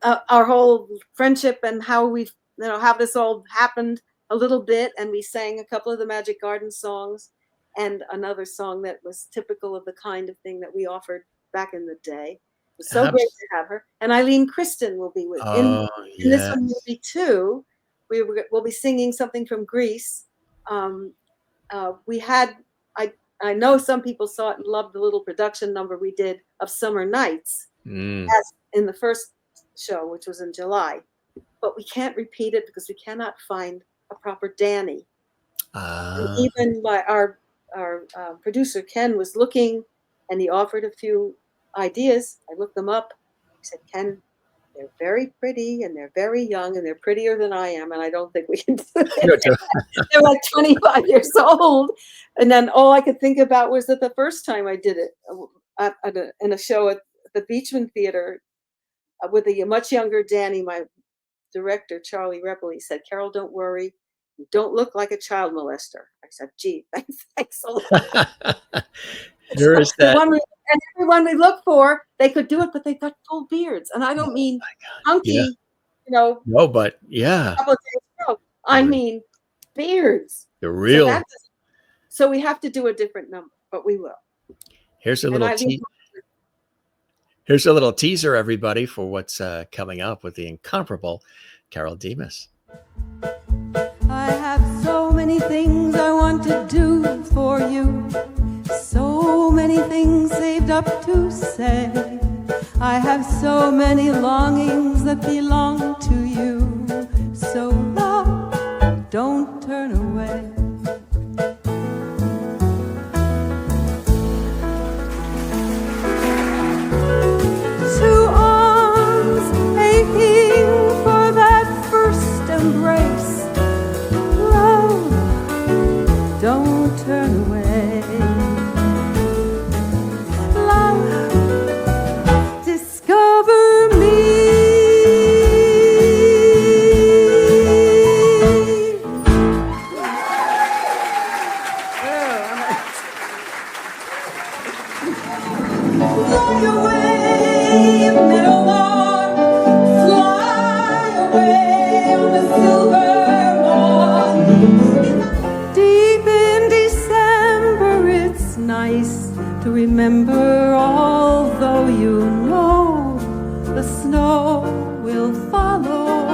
Speaker 6: our whole friendship and how we've, how this all happened a little bit. And we sang a couple of the Magic Garden songs and another song that was typical of the kind of thing that we offered back in the day. It was so great to have her. And Eileen Kristen will be in this
Speaker 1: Yes.
Speaker 6: one movie too. We'll be singing something from Greece. I know some people saw it and loved the little production number we did of Summer Nights as in the first show, which was in July. But we can't repeat it because we cannot find a proper Danny. And even our producer Ken was looking, and he offered a few ideas. I looked them up. I said, Ken, they're very pretty and they're very young and they're prettier than I am, and I don't think we can do it. They're like 25 years old. And then all I could think about was that the first time I did it in a show at the Beechman Theater with a much younger Danny, my director, Charlie Repple, said, Carole, don't worry. You don't look like a child molester. I said, gee, thanks a lot.
Speaker 1: There is that.
Speaker 6: And everyone we look for, they could do it, but they've got full beards. And I don't mean hunky,
Speaker 1: No, but yeah.
Speaker 6: couple of days ago. I mean beards.
Speaker 1: The real.
Speaker 6: So we have to do a different number, but we will.
Speaker 1: Here's a little teaser, everybody, for what's coming up with the incomparable Carole Demas.
Speaker 2: I have so many things I want to do for you, so many things saved up to say. I have so many longings that belong to you. So love, don't turn away. Two arms aching for that first embrace. Love, don't turn away. Love, discover me. Fly away, meadowlark, fly away on the silver morn. Deep in December, it's nice to remember, although you know the snow will follow.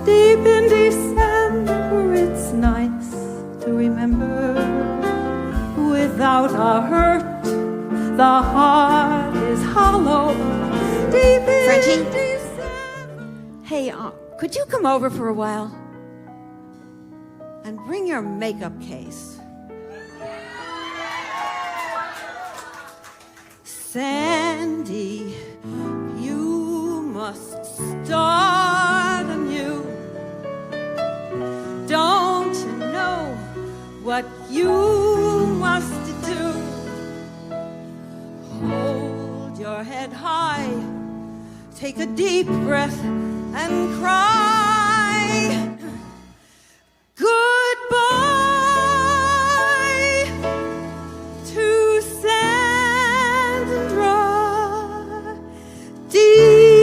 Speaker 2: Deep in December, it's nice to remember, without a hurt, the heart is hollow. Deep in
Speaker 7: Frenchie?
Speaker 2: December.
Speaker 7: Hey, could you come over for a while? And bring your makeup case. Sandy, you must start anew. what you must do. Hold your head high, take a deep breath and cry. Goodbye to Sandra Dee.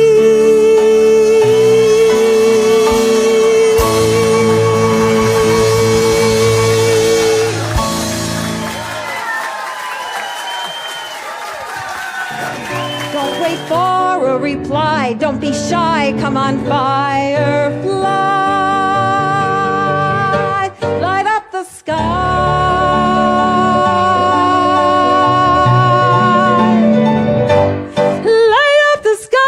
Speaker 7: Don't wait for a reply. Don't be shy. Come on, Firefly. Light up the sky. Light up the sky.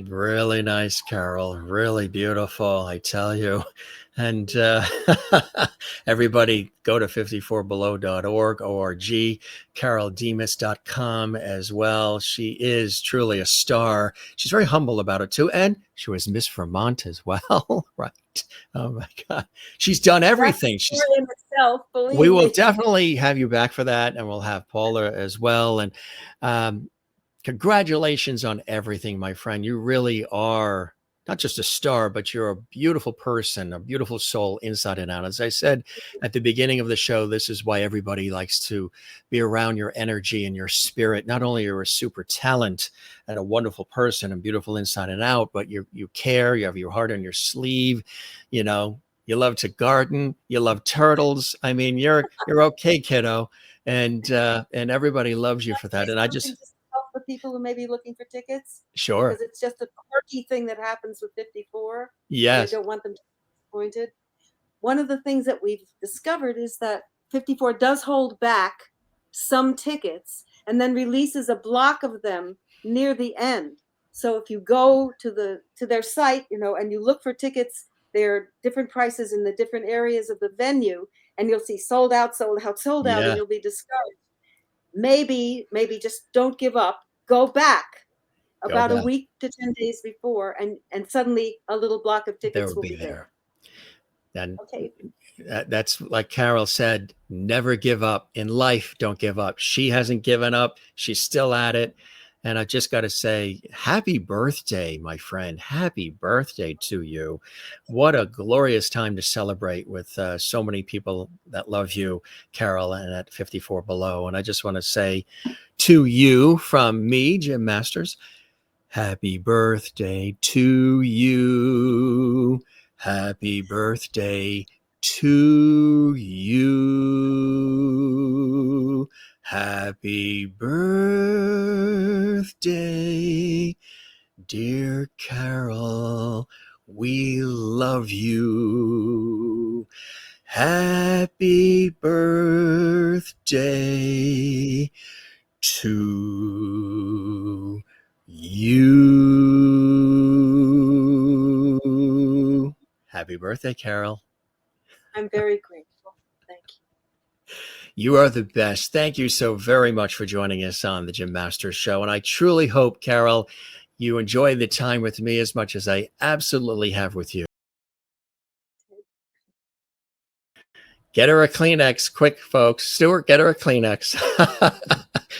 Speaker 1: Really nice, Carole. Really beautiful, I tell you. And everybody go to 54below.org, O-R-G, CaroleDemas.com as well. She is truly a star. She's very humble about it too. And she was Miss Vermont as well, right? Oh my God. She's done everything.
Speaker 6: That's a story in itself, believe
Speaker 1: We will
Speaker 6: me.
Speaker 1: definitely have you back for that. And we'll have Paula as well. And congratulations on everything, my friend. You really are not just a star, but you're a beautiful person, a beautiful soul inside and out. As I said at the beginning of the show, this is why everybody likes to be around your energy and your spirit. Not only are you a super talent and a wonderful person and beautiful inside and out, but you care, you have your heart on your sleeve, you know, you love to garden, you love turtles. I mean, you're okay, kiddo. And everybody loves you for that. And I just,
Speaker 6: For people who may be looking for tickets,
Speaker 1: sure.
Speaker 6: because it's just a quirky thing that happens with 54.
Speaker 1: Yes.
Speaker 6: I don't want them to be disappointed. One of the things that we've discovered is that 54 does hold back some tickets and then releases a block of them near the end. So if you go to their site, you know, and you look for tickets, there are different prices in the different areas of the venue, and you'll see sold out, sold out, sold out,
Speaker 1: Yeah.
Speaker 6: and you'll be discouraged. Maybe just don't give up. Go back about a week to 10 days before, and suddenly a little block of tickets will be there.
Speaker 1: And
Speaker 6: okay.
Speaker 1: That's like Carole said, never give up in life. Don't give up. She hasn't given up. She's still at it. And I just got to say, happy birthday, my friend. Happy birthday to you. What a glorious time to celebrate with so many people that love you, Carole, and at 54 Below. And I just want to say to you from me, Jim Masters, happy birthday to you. Happy birthday to you. Happy birthday, dear Carole. We love you. Happy birthday to you. Happy birthday, Carole.
Speaker 6: I'm very grateful. Thank you.
Speaker 1: You are the best. Thank you so very much for joining us on the Jim Masters Show. And I truly hope, Carole, you enjoy the time with me as much as I absolutely have with you. Get her a Kleenex, quick, folks. Stuart, get her a Kleenex.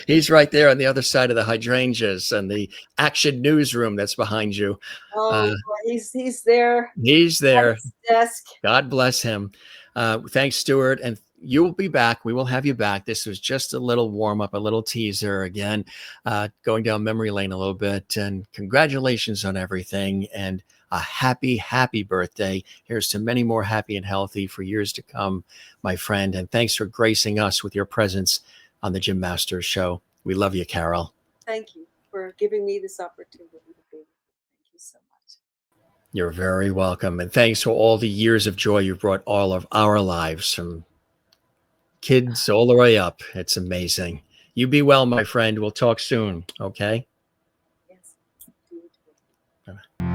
Speaker 1: He's right there on the other side of the hydrangeas and the Action Newsroom that's behind you.
Speaker 6: Oh, he's there.
Speaker 1: He's there.
Speaker 6: At his desk.
Speaker 1: God bless him. Thanks, Stuart. And you will be back. We will have you back. This was just a little warm up, a little teaser again, going down memory lane a little bit. And congratulations on everything. And a happy, happy birthday. Here's to many more happy and healthy for years to come, my friend. And thanks for gracing us with your presence on the Jim Masters Show. We love you, Carole.
Speaker 6: Thank you for giving me this opportunity to be. Thank you so much.
Speaker 1: You're very welcome. And thanks for all the years of joy you brought all of our lives, from kids all the way up. It's amazing. You be well, my friend. We'll talk soon. Okay.
Speaker 6: Yes.
Speaker 1: Bye-bye.